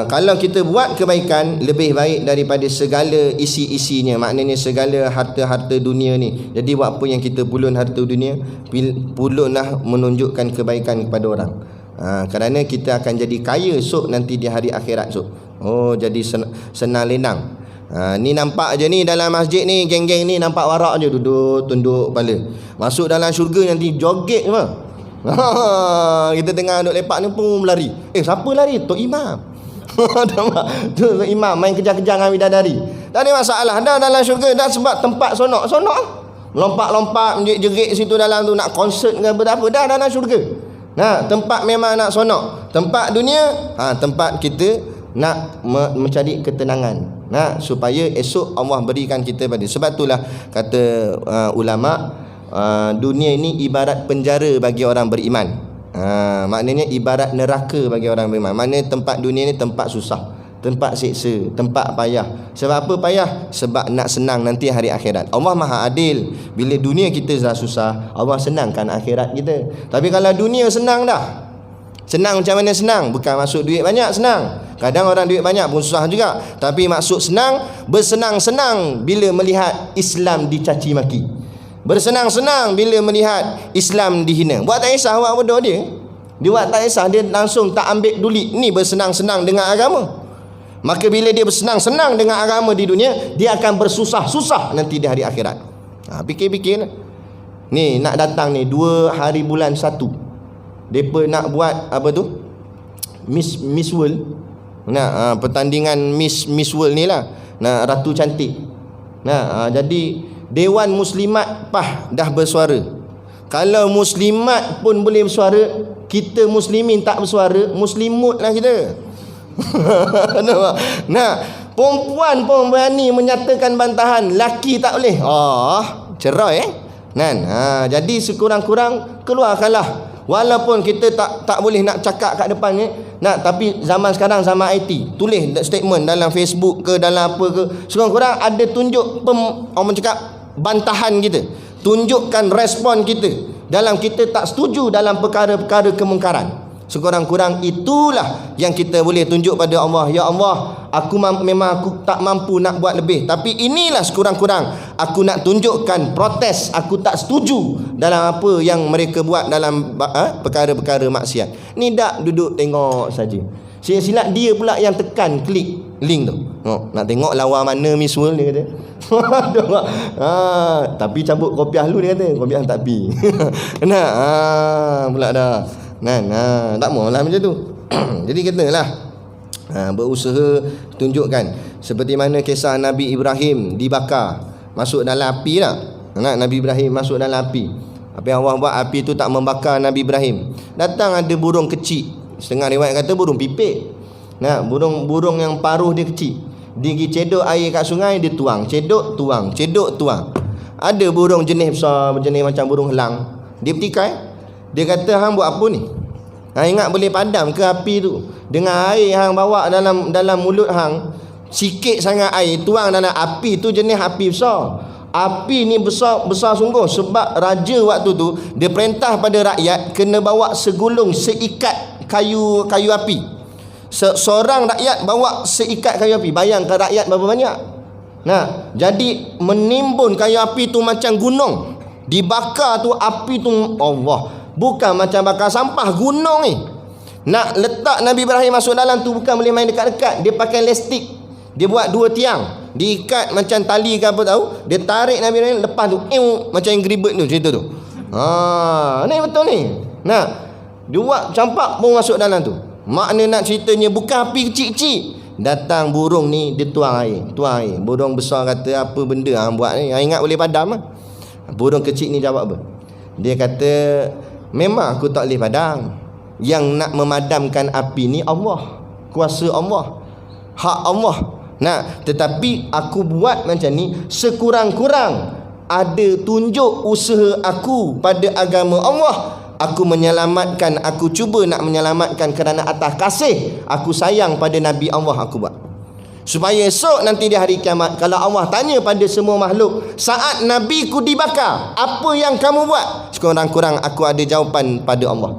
kalau kita buat kebaikan lebih baik daripada segala isi-isinya, maknanya segala harta-harta dunia ni. Jadi buat apa yang kita pulun harta dunia, pulunlah menunjukkan kebaikan kepada orang. Kerana kita akan jadi kaya esok nanti di hari akhirat esok. Oh, jadi senang lenang. Ni nampak je ni dalam masjid ni, geng-geng ni nampak warak je, duduk tunduk kepala. Masuk dalam syurga nanti joget semua. Kita tengah duduk lepak ni pun berlari. Siapa lari? Tok Imam. Tu imam main kejar-kejar dengan bidadari. Tak ada masalah dah dalam syurga dah, sebab tempat sonok lompat-lompat menjerit situ dalam tu, nak konsert ke apa dah dalam syurga. Tempat memang nak sonok. Tempat dunia tempat kita nak mencari ketenangan, supaya esok Allah berikan kita pada. Sebab itulah kata ulama, dunia ini ibarat penjara bagi orang beriman. Maknanya ibarat neraka bagi orang beriman. Maknanya tempat dunia ni tempat susah, tempat seksa, tempat payah. Sebab apa payah? Sebab nak senang nanti hari akhirat. Allah Maha Adil. Bila dunia kita dah susah, Allah senangkan akhirat kita. Tapi kalau dunia senang dah, senang macam mana senang? Bukan maksud duit banyak senang. Kadang orang duit banyak pun susah juga. Tapi maksud senang, bersenang-senang bila melihat Islam dicaci maki, bersenang-senang bila melihat Islam dihina. Buat tak kisah buat bodoh dia. Dia buat tak kisah, dia langsung tak ambil dulit. Ni bersenang-senang dengan agama. Maka bila dia bersenang-senang dengan agama di dunia, dia akan bersusah-susah nanti di hari akhirat. Fikir-fikir lah. Ni nak datang ni 2 hari bulan 1. Depa nak buat apa tu? Miss World. Pertandingan Miss World ni lah. Ratu cantik. Jadi Dewan Muslimat dah bersuara. Kalau muslimat pun boleh bersuara, kita muslimin tak bersuara, muslimut lah kita. Perempuan pun berani menyatakan bantahan, laki tak boleh. Cerai jadi sekurang-kurang keluarkanlah. Walaupun kita tak boleh nak cakap kat depan ni, tapi zaman sekarang zaman IT, tulis statement dalam Facebook ke dalam apa ke, sekurang-kurang ada tunjuk orang cakap bantahan kita, tunjukkan respon kita dalam kita tak setuju dalam perkara-perkara kemungkaran. Sekurang-kurang itulah yang kita boleh tunjuk pada Allah. Ya Allah, memang aku tak mampu nak buat lebih, tapi inilah sekurang-kurang aku nak tunjukkan protes, aku tak setuju dalam apa yang mereka buat dalam perkara-perkara maksiat. Ni tak duduk tengok saja. Silap dia pula yang tekan klik link tu. Nak tengok lawa mana Miss World, dia kata. Tapi cabut kopiah lu, dia kata. Kopiah tak pi. Pula dah. Tak maulah macam tu. Jadi katalah berusaha tunjukkan seperti mana kisah Nabi Ibrahim dibakar, masuk dalam api tak? Nabi Ibrahim masuk dalam api. Apa yang Allah buat, api tu tak membakar Nabi Ibrahim. Datang ada burung kecil, setengah riwayat kata burung pipit. Burung yang paruh dia kecil, dia pergi cedok air kat sungai, dia tuang, cedok tuang, cedok tuang. Ada burung jenis besar, jenis macam burung helang, dia bertikai. Dia kata, hang buat apa ni? Ingat boleh padam ke api tu? Dengan air hang bawa dalam mulut hang, sikit sangat air tuang dalam api tu, jenis api besar. Api ni besar sungguh. Sebab raja waktu tu dia perintah pada rakyat kena bawa seikat kayu api. Seorang rakyat bawa seikat kayu api. Bayangkan rakyat berapa banyak. Jadi menimbun kayu api tu macam gunung. Dibakar tu api tu, Allah, bukan macam bakar sampah, gunung ni. Nak letak Nabi Ibrahim masuk dalam tu bukan boleh main dekat-dekat. Dia pakai elastik. Dia buat 2 tiang, diikat macam tali ke apa tahu. Dia tarik Nabi Ibrahim, lepas tu macam Angry Bird tu, cerita tu. Ni betul ni. Dia buat campak pun masuk dalam tu. Makna nak ceritanya bukan api kecil-kecil. Datang burung ni, dia tuang air. Burung besar kata, apa benda hang buat ni? Hang ingat boleh padam? Burung kecil ni jawab apa? Dia kata, memang aku tak boleh padam. Yang nak memadamkan api ni Allah, kuasa Allah, hak Allah. Tetapi aku buat macam ni sekurang-kurang ada tunjuk usaha aku pada agama Allah, aku menyelamatkan, aku cuba nak menyelamatkan kerana atas kasih aku sayang pada Nabi Allah aku buat. Supaya esok nanti di hari kiamat, kalau Allah tanya pada semua makhluk, saat Nabi ku dibakar, apa yang kamu buat? Sekurang-kurang aku ada jawapan pada Allah.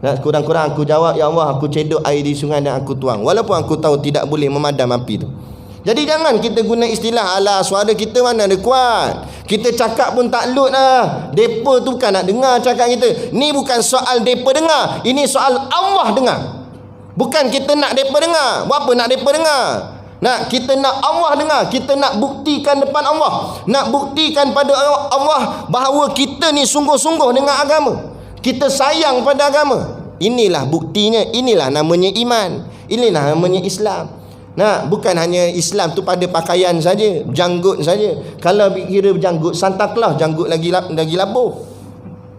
Sekurang-kurang aku jawab, ya Allah, aku cedok air di sungai dan aku tuang, walaupun aku tahu tidak boleh memadam api tu. Jadi jangan kita guna istilah, alah suara kita mana ada kuat, kita cakap pun tak lut lah. Depa tu bukan nak dengar cakap kita. Ni bukan soal depa dengar, ini soal Allah dengar. Bukan kita nak depa dengar. Buat apa nak depa dengar? Nak kita nak Allah dengar. Kita nak buktikan depan Allah, nak buktikan pada Allah bahawa kita ni sungguh-sungguh dengan agama, kita sayang pada agama. Inilah buktinya. Inilah namanya iman. Inilah namanya Islam. Nah, bukan hanya Islam tu pada pakaian saja, janggut saja. Kalau kira janggut, Santa Claus janggut lagi labuh.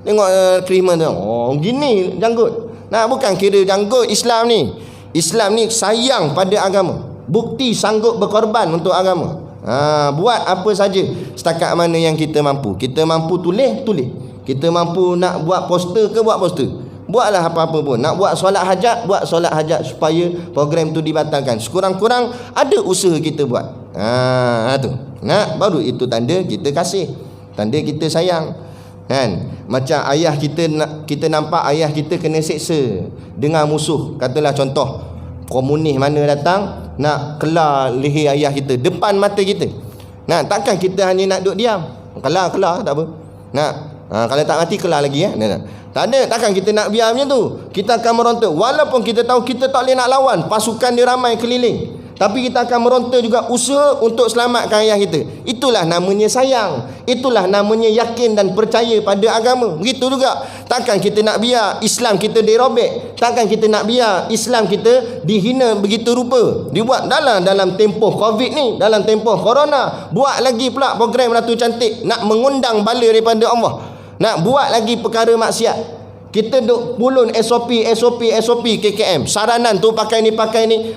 Tengok kriman tu, oh gini janggut. Nah, bukan kira janggut Islam ni. Islam ni sayang pada agama, bukti sanggup berkorban untuk agama. Buat apa saja setakat mana yang kita mampu. Kita mampu tulis. Kita mampu nak buat poster ke, buat poster. Buatlah apa-apa pun. Nak buat solat hajat, buat solat hajat supaya program tu dibatalkan. Sekurang-kurang ada usaha kita buat. Tu. Nah, baru itu tanda kita kasih, tanda kita sayang. Kan? Macam ayah kita nampak ayah kita kena seksa dengan musuh. Katalah contoh, komunis mana datang nak kelar leher ayah kita depan mata kita. Nah, takkan kita hanya nak duduk diam. Kelar tak apa. Nak kalau tak mati kelar lagi ya. Tak ada, takkan kita nak biar macam tu. Kita akan meronta, walaupun kita tahu kita tak boleh nak lawan, pasukan dia ramai keliling, tapi kita akan meronta juga, usaha untuk selamatkan ayah kita. Itulah namanya sayang. Itulah namanya yakin dan percaya pada agama. Begitu juga, takkan kita nak biar Islam kita dirobek. Takkan kita nak biar Islam kita dihina begitu rupa. Dibuat dalam tempoh Covid ni, dalam tempoh Corona. Buat lagi pula program Ratu Cantik, nak mengundang bala daripada Allah, nak buat lagi perkara maksiat. Kita duk pulun SOP KKM, saranan tu pakai ni,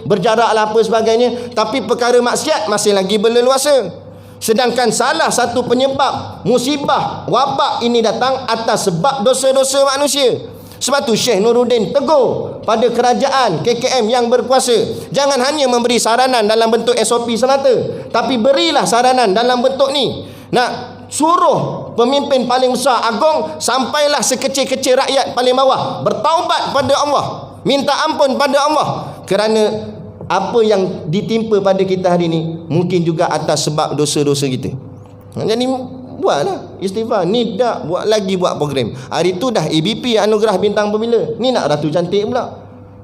berjarak lah apa sebagainya, tapi perkara maksiat masih lagi berleluasa. Sedangkan salah satu penyebab musibah wabak ini datang atas sebab dosa-dosa manusia. Sebab tu Syekh Nuruddin tegur pada kerajaan KKM yang berkuasa, jangan hanya memberi saranan dalam bentuk SOP semata, tapi berilah saranan dalam bentuk ni. Nak suruh pemimpin paling besar agung sampailah sekecil-kecil rakyat paling bawah bertaubat pada Allah, minta ampun pada Allah, kerana apa yang ditimpa pada kita hari ni mungkin juga atas sebab dosa-dosa kita. Jadi buatlah istighfar. Ni dah buat program. Hari tu dah ABP anugerah bintang pembela. Ni nak Ratu Cantik pula.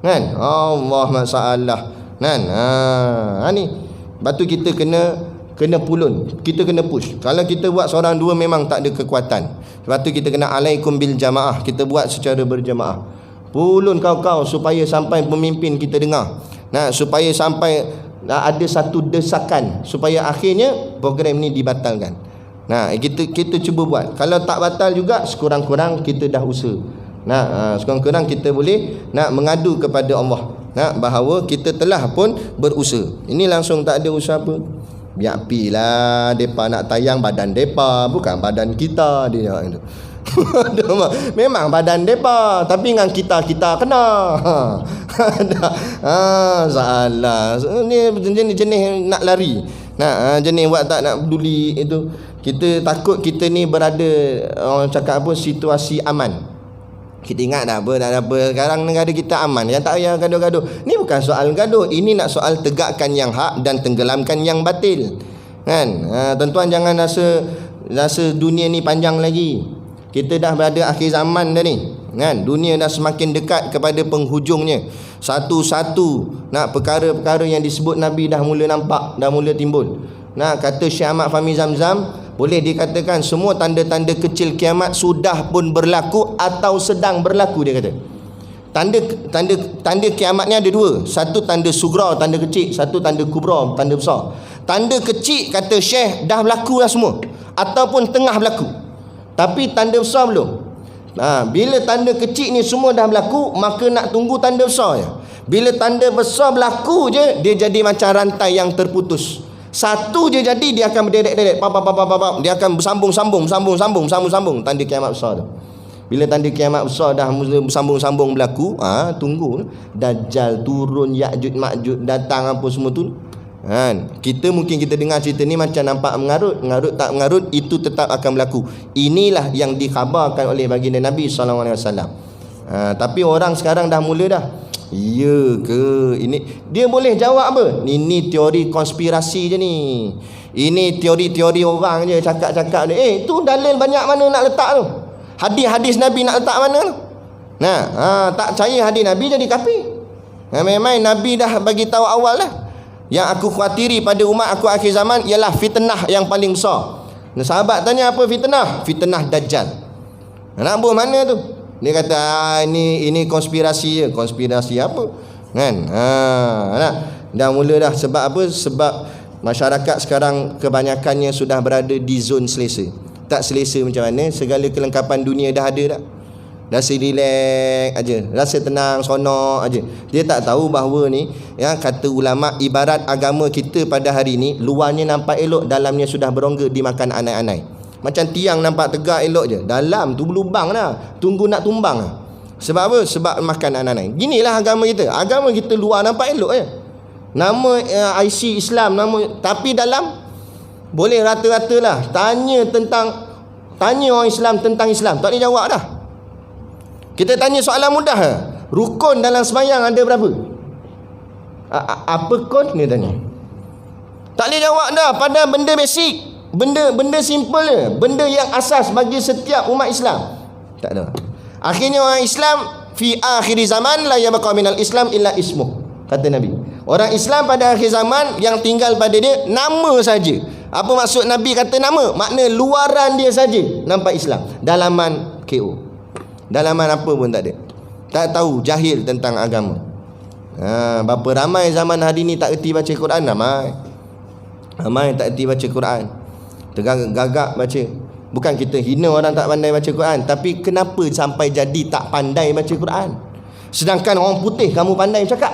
Kan? Allah masalah. Kan? Ni. Batu kita kena pulun, kita kena push. Kalau kita buat seorang dua memang tak ada kekuatan. Sebab tu kita kena alaikum bil jamaah, kita buat secara berjamaah. Pulun kau supaya sampai pemimpin kita dengar. Nah, supaya sampai ada satu desakan supaya akhirnya program ni dibatalkan. Nah, kita cuba buat. Kalau tak batal juga, sekurang-kurang kita dah usaha. Nah, sekurang-kurang kita boleh nak mengadu kepada Allah, nah, bahawa kita telah pun berusaha. Ini langsung tak ada usaha apa. Biar pilah depa nak tayang badan depa, bukan badan kita dia itu. Memang badan depa, tapi dengan kita kena. Salah. Ni jenis nak lari. Nah, jenis buat tak nak peduli itu. Kita takut kita ni berada, orang cakap apa, situasi aman. Kita ingat dah apa sekarang negara kita aman, yang tak payah gaduh-gaduh. Ni bukan soal gaduh, ini nak soal tegakkan yang hak dan tenggelamkan yang batil. Kan? Tuan-tuan jangan rasa dunia ni panjang lagi. Kita dah berada akhir zaman dah ni. Kan? Dunia dah semakin dekat kepada penghujungnya. Satu-satu nak perkara-perkara yang disebut Nabi dah mula nampak, dah mula timbul. Nah, kata Syekh Ahmad Fahmi Zamzam, boleh dikatakan semua tanda-tanda kecil kiamat sudah pun berlaku atau sedang berlaku, dia kata. Tanda kiamat ni ada dua. Satu tanda sugra, tanda kecil. Satu tanda kubra, tanda besar. Tanda kecil kata Syekh dah berlaku dah semua, ataupun tengah berlaku. Tapi tanda besar belum. Bila tanda kecil ni semua dah berlaku, maka nak tunggu tanda besar je. Bila tanda besar berlaku je, dia jadi macam rantai yang terputus. Satu je jadi, dia akan berderet-deret, dia akan bersambung-sambung, tanda kiamat besar tu. Bila tanda kiamat besar dah bersambung-sambung berlaku, tunggu Dajjal turun, Ya'juj Ma'juj datang, apa semua tu. Kita mungkin kita dengar cerita ni macam nampak mengarut tak mengarut, itu tetap akan berlaku. Inilah yang dikhabarkan oleh baginda Nabi SAW. Tapi orang sekarang dah mula dah, ya ke? Ini dia boleh jawab apa? Ini teori konspirasi je ni. Ini teori-teori orang je, cakap-cakap ni. Tu dalil banyak mana nak letak tu? Hadis-hadis Nabi nak letak mana tu? Tak percaya hadis Nabi jadi kafir. Memang Nabi dah bagi tahu awal dah. Yang aku khawatiri pada umat aku akhir zaman ialah fitnah yang paling besar. Sahabat tanya apa fitnah? Fitnah Dajjal. Nak buat mana tu? Dia kata ini konspirasi je. Konspirasi apa? Kan? Dah mula dah. Sebab apa? Sebab masyarakat sekarang kebanyakannya sudah berada di zon selesa. Tak selesa macam mana, segala kelengkapan dunia dah ada dah. Rasa relax aja, rasa tenang, sonok aja. Dia tak tahu bahawa ni, kata ulama, ibarat agama kita pada hari ni, luarnya nampak elok, dalamnya sudah berongga dimakan anai-anai. Macam tiang nampak tegak elok je, dalam tu berlubang dah, tunggu nak tumbang dah. Sebab apa? Sebab makan anai-anai. Ginilah agama kita. Agama kita luar nampak elok je, nama IC Islam, tapi dalam boleh rata-rata lah. Tanya orang Islam tentang Islam, tak boleh jawab dah. Kita tanya soalan mudah, rukun dalam sembahyang ada berapa? Apa kon? Dia tanya. Tak boleh jawab dah. Pada benda basic, benda simple je, benda yang asas bagi setiap umat Islam. Tak ada. Akhirnya orang Islam fi akhir zaman la yabqa minal Islam illa ismuh, kata Nabi. Orang Islam pada akhir zaman yang tinggal pada dia nama saja. Apa maksud Nabi kata nama? Makna luaran dia saja nampak Islam, dalaman KO. Dalaman apa pun tak ada. Tak tahu, jahil tentang agama. Berapa ramai zaman hari ni tak erti baca Quran. Ramai tak erti baca Quran, tergagak baca. Bukan kita hina orang tak pandai baca Quran, tapi kenapa sampai jadi tak pandai baca Quran? Sedangkan orang putih kamu pandai bercakap.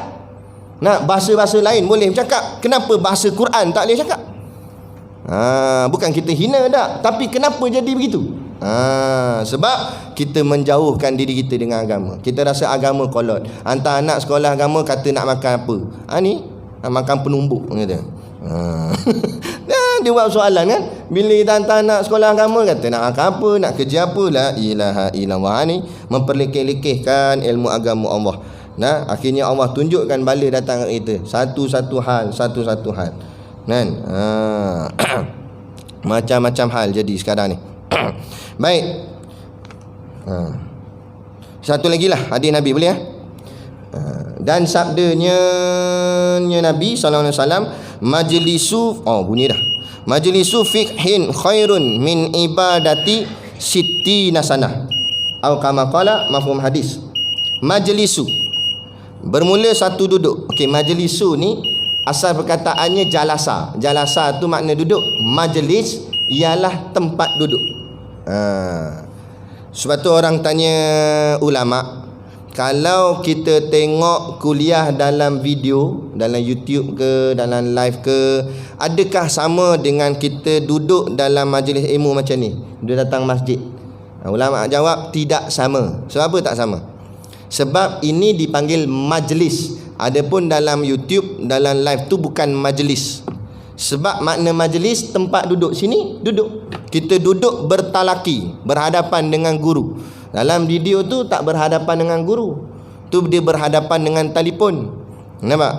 Nak bahasa-bahasa lain boleh bercakap, kenapa bahasa Quran tak boleh cakap? Bukan kita hina dah, tapi kenapa jadi begitu? Sebab kita menjauhkan diri kita dengan agama. Kita rasa agama kolot. Hantar anak sekolah agama, kata nak makan apa? Ni nak makan penumbuk kata. Dia buat soalan kan. Bila kita hantar anak sekolah agama, kata nak makan apa, nak kerja apa. La ilaha illallah. Ni memperlekeh-lekehkan ilmu agama Allah. Akhirnya Allah tunjukkan bala datang kat kita, satu-satu hal. Kan? Macam-macam hal jadi sekarang ni. Baik. Satu lagi lah hadis Nabi, boleh dan sabdanya Nabi SAW, majlisu, bunyi dah, majlisu fiqhin khairun min ibadati sittina sanah, atau kama qala, mafhum hadis. Majlisu bermula satu duduk. Okey, majlisu ni asal perkataannya jalasa. Jalasa tu makna duduk. Majlis ialah tempat duduk. Sebab tu orang tanya ulama, kalau kita tengok kuliah dalam video, dalam YouTube ke, dalam live ke, adakah sama dengan kita duduk dalam majlis ilmu macam ni, dia datang masjid? Ulama jawab tidak sama. Sebab apa tak sama? Sebab ini dipanggil majlis. Adapun dalam YouTube, dalam live tu bukan majlis. Sebab makna majlis tempat duduk. Sini duduk, kita duduk bertalaki, berhadapan dengan guru. Dalam video tu tak berhadapan dengan guru, tu dia berhadapan dengan telefon. Nampak?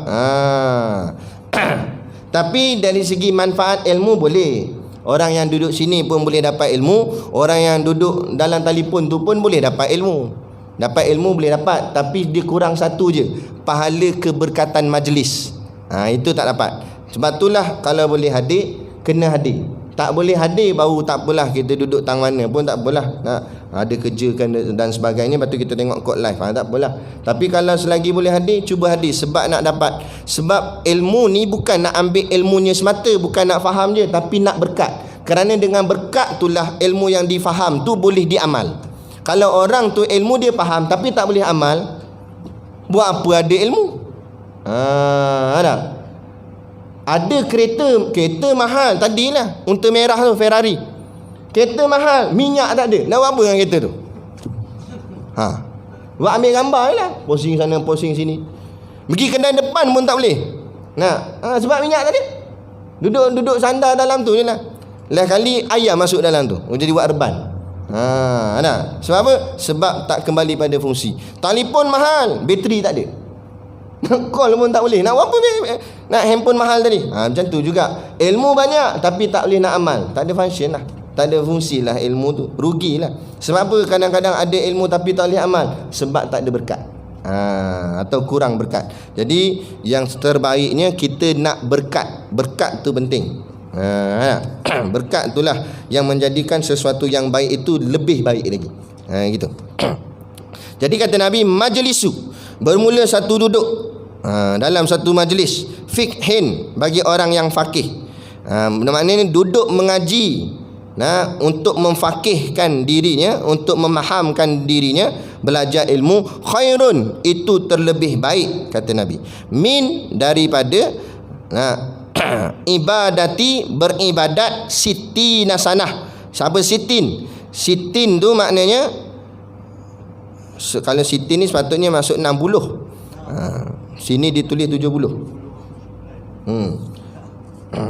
Tapi dari segi manfaat ilmu boleh. Orang yang duduk sini pun boleh dapat ilmu, orang yang duduk dalam telefon tu pun boleh dapat ilmu. Dapat ilmu boleh dapat, tapi dia kurang satu je, pahala keberkatan majlis. Itu tak dapat. Sebab itulah kalau boleh hadir, kena hadir. Tak boleh hadir baru tak apalah, kita duduk tang mana pun tak apalah. Ada kerja kan dan sebagainya, lepas tu kita tengok kod live, tak apalah. Tapi kalau selagi boleh hadir, cuba hadir. Sebab nak dapat. Sebab ilmu ni bukan nak ambil ilmunya semata, bukan nak faham je, tapi nak berkat. Kerana dengan berkat itulah ilmu yang difaham tu boleh diamal. Kalau orang tu ilmu dia faham tapi tak boleh amal, buat apa ada ilmu? Ada. Ada kereta mahal tadilah, unta merah tu, Ferrari. Kereta mahal, minyak tak ada. Nak buat apa dengan kereta tu? Buat ambil gambar je lah. Posing sana, posing sini. Pergi kedai depan pun tak boleh. Sebab minyak tak ada. Duduk sandar dalam tu je lah. Lain kali ayam masuk dalam tu, jadi buat erban. Sebab apa? Sebab tak kembali pada fungsi. Telefon mahal, bateri tak ada. Call pun tak boleh. Nak apa? Nak handphone mahal tadi. Macam tu juga. Ilmu banyak tapi tak boleh nak amal. Tak ada function lah. Tak ada fungsi lah ilmu tu. Rugilah. Sebab apa kadang-kadang ada ilmu tapi tak boleh amal? Sebab tak ada berkat. Atau kurang berkat. Jadi yang terbaiknya kita nak berkat. Berkat tu penting. Berkat itulah yang menjadikan sesuatu yang baik itu lebih baik lagi. Gitu. Jadi kata Nabi, majlisu, bermula satu duduk dalam satu majlis, fiqhin, bagi orang yang faqih. Maknanya duduk mengaji, untuk memfaqihkan dirinya, untuk memahamkan dirinya, belajar ilmu, khairun, itu terlebih baik kata Nabi, min, daripada ibadati, beribadat, sitina sanah. Siapa sitin? Sitin tu maknanya, kalau sitin ni sepatutnya masuk 60. Sini ditulis 70.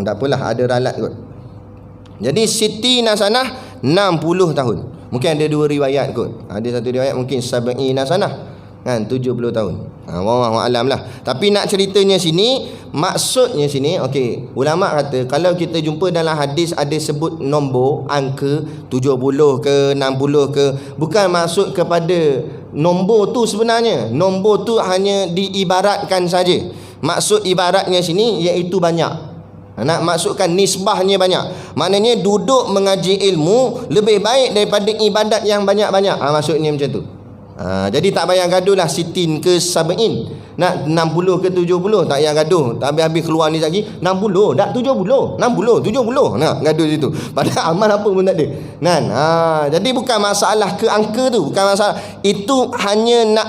Tak apalah, ada ralat kot. Jadi sitina sanah 60 tahun. Mungkin ada dua riwayat kot. Ada satu riwayat mungkin sab'ina sanah, 70 tahun. Wallahu alam lah. Tapi nak ceritanya sini, maksudnya sini, okey, ulama kata kalau kita jumpa dalam hadis ada sebut nombor, angka 70 ke 60 ke, bukan maksud kepada nombor tu sebenarnya. Nombor tu hanya diibaratkan saja. Maksud ibaratnya sini iaitu banyak. Nak maksudkan nisbahnya banyak. Maknanya duduk mengaji ilmu lebih baik daripada ibadat yang banyak-banyak. Maksudnya macam tu. Jadi tak payah gaduh lah sitin ke sab'in. Nak 60 ke 70, tak payah gaduh. Tak habis-habis keluar ni lagi 60, tak 70, 60, 70. Nak gaduh situ. Padahal amal apa pun tak ada. Jadi bukan masalah ke angka tu, bukan masalah. Itu hanya nak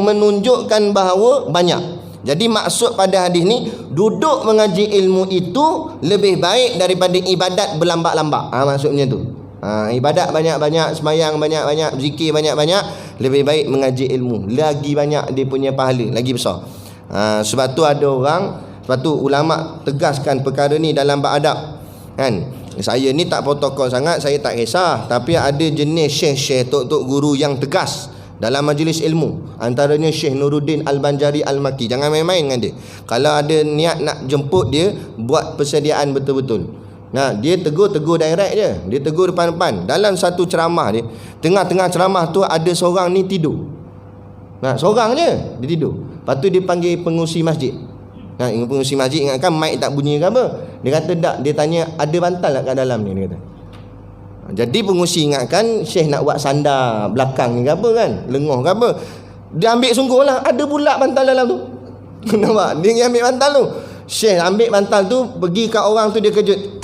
menunjukkan bahawa banyak. Jadi maksud pada hadis ni, duduk mengaji ilmu itu lebih baik daripada ibadat berlambak-lambak. Maksudnya tu. Ibadat banyak-banyak, sembahyang banyak-banyak, zikir banyak-banyak, lebih baik mengaji ilmu. Lagi banyak dia punya pahala, lagi besar. Sebab tu ada orang, sebab tu ulama tegaskan perkara ni dalam bab adab. Kan? Saya ni tak protokol sangat, saya tak kisah. Tapi ada jenis syekh-syekh, tok-tok guru yang tegas dalam majlis ilmu. Antaranya Syekh Nuruddin Al-Banjari Al-Makki. Jangan main-main dengan dia. Kalau ada niat nak jemput dia, buat persediaan betul-betul. Dia tegur direct je. Dia tegur depan-depan. Dalam satu ceramah dia, tengah-tengah ceramah tu ada seorang ni tidur. Seorang je dia tidur. Lepas tu dia panggil pengurusi masjid. Pengurusi masjid ingatkan mic tak bunyi ke apa. Dia kata tak. Dia tanya ada bantal tak kat dalam ni, dia kata. Jadi pengurusi ingatkan Syekh nak buat sandar belakang ni ke apa kan, lengoh ke apa. Dia ambil sungguh lah, ada pula bantal dalam tu. Nampak? Dia ambil bantal tu. Syekh ambil bantal tu, pergi kat orang tu, dia kejut.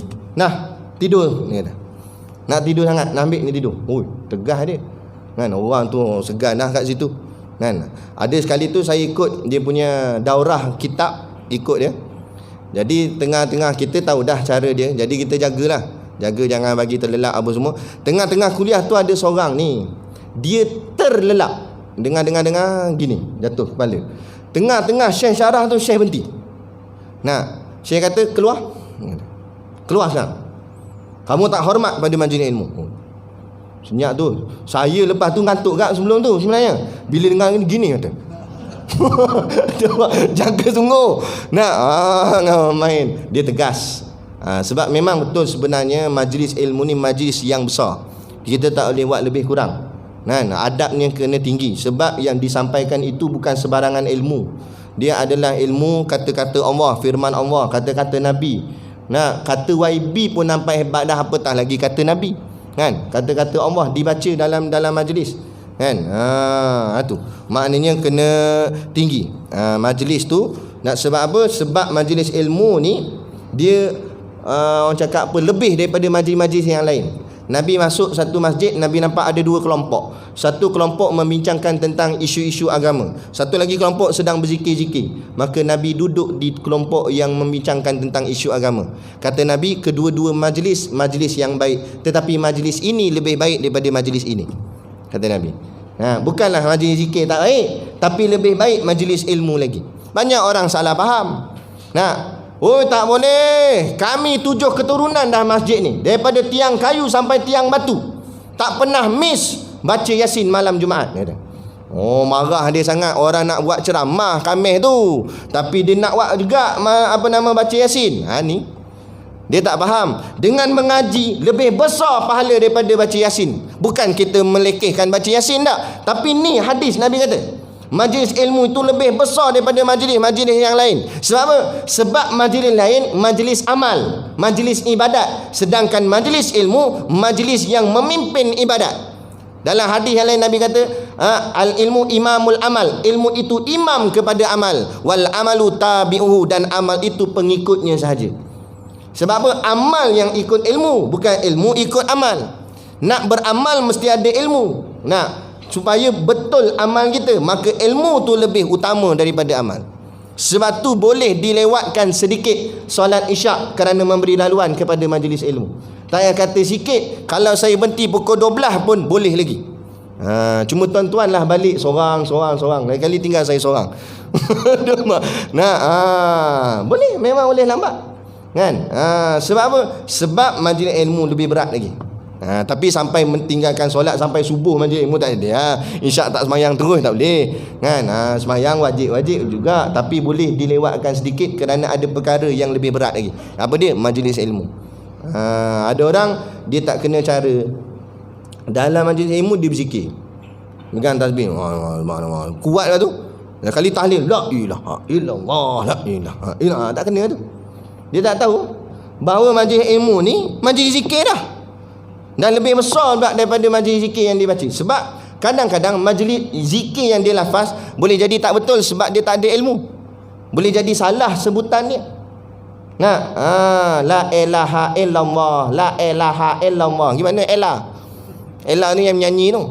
Tidur, dia kata. Nak tidur sangat, nak ambil ni tidur. Tegah dia kan, orang tu segan dah kat situ kan. Ada sekali tu saya ikut dia punya daurah kitab, ikut dia. Jadi tengah-tengah kita tahu dah cara dia, jadi kita jagalah. Jaga jangan bagi terlelap apa semua. Tengah-tengah kuliah tu ada seorang ni, dia terlelap. Dengar gini, jatuh kepala. Tengah-tengah Syekh syarah tu, Syekh berhenti. Syekh kata keluar sekarang. Kamu tak hormat pada majlis ilmu. Senyap tu. Saya lepas tu ngantuk kat sebelum tu sebenarnya. Bila dengar gini kata. Jaga sungguh. Main. Dia tegas. Sebab memang betul sebenarnya majlis ilmu ni majlis yang besar. Kita tak boleh buat lebih kurang. Adabnya kena tinggi. Sebab yang disampaikan itu bukan sebarangan ilmu. Dia adalah ilmu kata-kata Allah, firman Allah, kata-kata Nabi. Kata YB pun nampak hebat dah, apatah lagi kata Nabi. Kan? Kata-kata Allah dibaca dalam majlis. Kan? Tu. Maknanya kena tinggi. Majlis tu sebab apa? Sebab majlis ilmu ni dia orang cakap apa, lebih daripada majlis-majlis yang lain. Nabi masuk satu masjid, Nabi nampak ada dua kelompok. Satu kelompok membincangkan tentang isu-isu agama, satu lagi kelompok sedang berzikir-zikir. Maka Nabi duduk di kelompok yang membincangkan tentang isu agama. Kata Nabi, kedua-dua majlis yang baik, tetapi majlis ini lebih baik daripada majlis ini, kata Nabi. Bukanlah majlis zikir tak baik, tapi lebih baik majlis ilmu lagi. Banyak orang salah faham. Oh tak boleh, kami 7 keturunan dah masjid ni, daripada tiang kayu sampai tiang batu, tak pernah miss baca Yasin malam Jumaat. Oh, marah dia sangat orang nak buat ceramah Khamis tu, tapi dia nak buat juga baca Yasin. Ni dia tak faham. Dengan mengaji lebih besar pahala daripada baca Yasin. Bukan kita melekehkan baca Yasin tak, tapi ni hadis Nabi kata majlis ilmu itu lebih besar daripada majlis yang lain. Sebab apa? Sebab majlis lain majlis amal, majlis ibadat, sedangkan majlis ilmu majlis yang memimpin ibadat. Dalam hadis yang lain Nabi kata, al ilmu imamul amal, ilmu itu imam kepada amal, wal amalu tabi'uhu, dan amal itu pengikutnya sahaja. Sebab apa? Amal yang ikut ilmu, bukan ilmu ikut amal. Nak beramal mesti ada ilmu. Supaya betul amal kita, maka ilmu tu lebih utama daripada amal. Sebab tu boleh dilewatkan sedikit solat isyak kerana memberi laluan kepada majlis ilmu. Tak payah kata sikit, kalau saya berhenti pukul 12 pun boleh lagi. Cuma tuan-tuan lah balik sorang. Lain kali tinggal saya sorang. Boleh, memang boleh lambat kan. Sebab apa? Sebab majlis ilmu lebih berat lagi. Tapi sampai mentinggalkan solat sampai subuh majlis ilmu tak ada. Isyak tak semayang terus tak boleh kan. Semayang wajib juga, tapi boleh dilewatkan sedikit kerana ada perkara yang lebih berat lagi. Apa dia? Majlis ilmu. Ada orang dia tak kena cara. Dalam majlis ilmu dia berzikir, pegang tasbih, kuat lah tu. Kali tahlil, la ilaha illallah, la ilaha illallah, tak kena tu. Dia tak tahu bahawa majlis ilmu ni majlis zikir dah, dan lebih besar daripada majlis zikir yang dia baca. Sebab kadang-kadang majlis zikir yang dia lafaz boleh jadi tak betul sebab dia tak ada ilmu. Boleh jadi salah sebutan dia. La ilaha illallah, la ilaha illallah. Gimana elah? Elah ni yang menyanyi tu.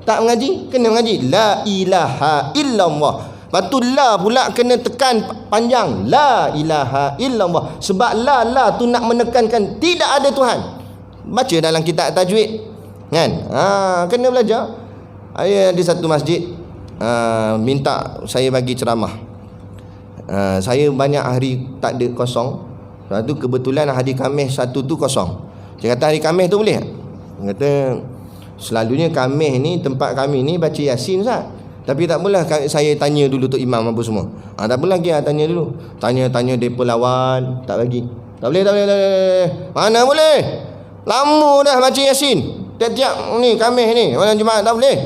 Tak mengaji, kena mengaji la ilaha illallah. Lepas tu la pula kena tekan panjang, la ilaha illallah. Sebab la tu nak menekankan tidak ada Tuhan. Baca dalam kitab tajwid kan. Kena belajar. Ada satu masjid minta saya bagi ceramah. Saya banyak hari tak ada kosong. Lepas tu kebetulan hari Khamis satu tu kosong. Dia kata hari Khamis tu boleh? Dia kata selalunya Khamis ni tempat kami ni baca Yasin Ustaz. Tapi tak apalah, saya tanya dulu Tok Imam apa semua. Tak apalah lagi, tanya dulu. Tanya depa lawan, tak bagi. Tak boleh. Mana boleh? Lama dah baca Yasin. Tiap-tiap ni Khamis ni, malam Jumaat tak boleh.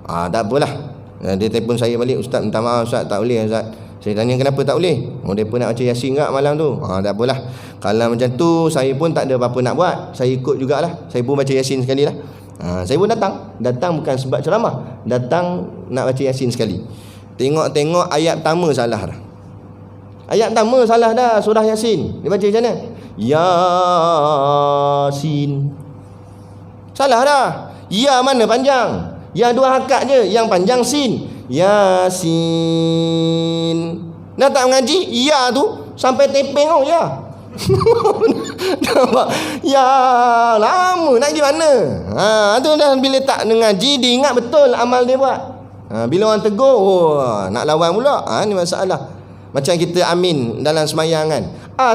Tak apalah. Dia telefon saya balik, Ustaz minta maaf Ustaz, tak boleh Ustaz. Saya tanya kenapa tak boleh? Depa nak baca Yasin enggak malam tu? Tak apalah. Kalau macam tu saya pun tak ada apa-apa nak buat. Saya ikut jugalah. Saya pun baca Yasin sekali lah. Saya pun datang bukan sebab ceramah, datang nak baca Yasin sekali. Tengok ayat pertama salah dah. Ayat pertama salah dah, surah Yasin. Dia baca macam mana? Yasin. Salah dah. Ya mana panjang? Ya 2 harakat je, yang panjang sin. Yasin. Dah tak mengaji, ya tu sampai tepeng tu ya. Nampak? Ya lama nak pergi mana? Tu dah bila tak mengaji, dia ingat betul amal dia buat. Bila orang tegur, nak lawan pula. Ni masalah. Macam kita amin dalam semayang kan.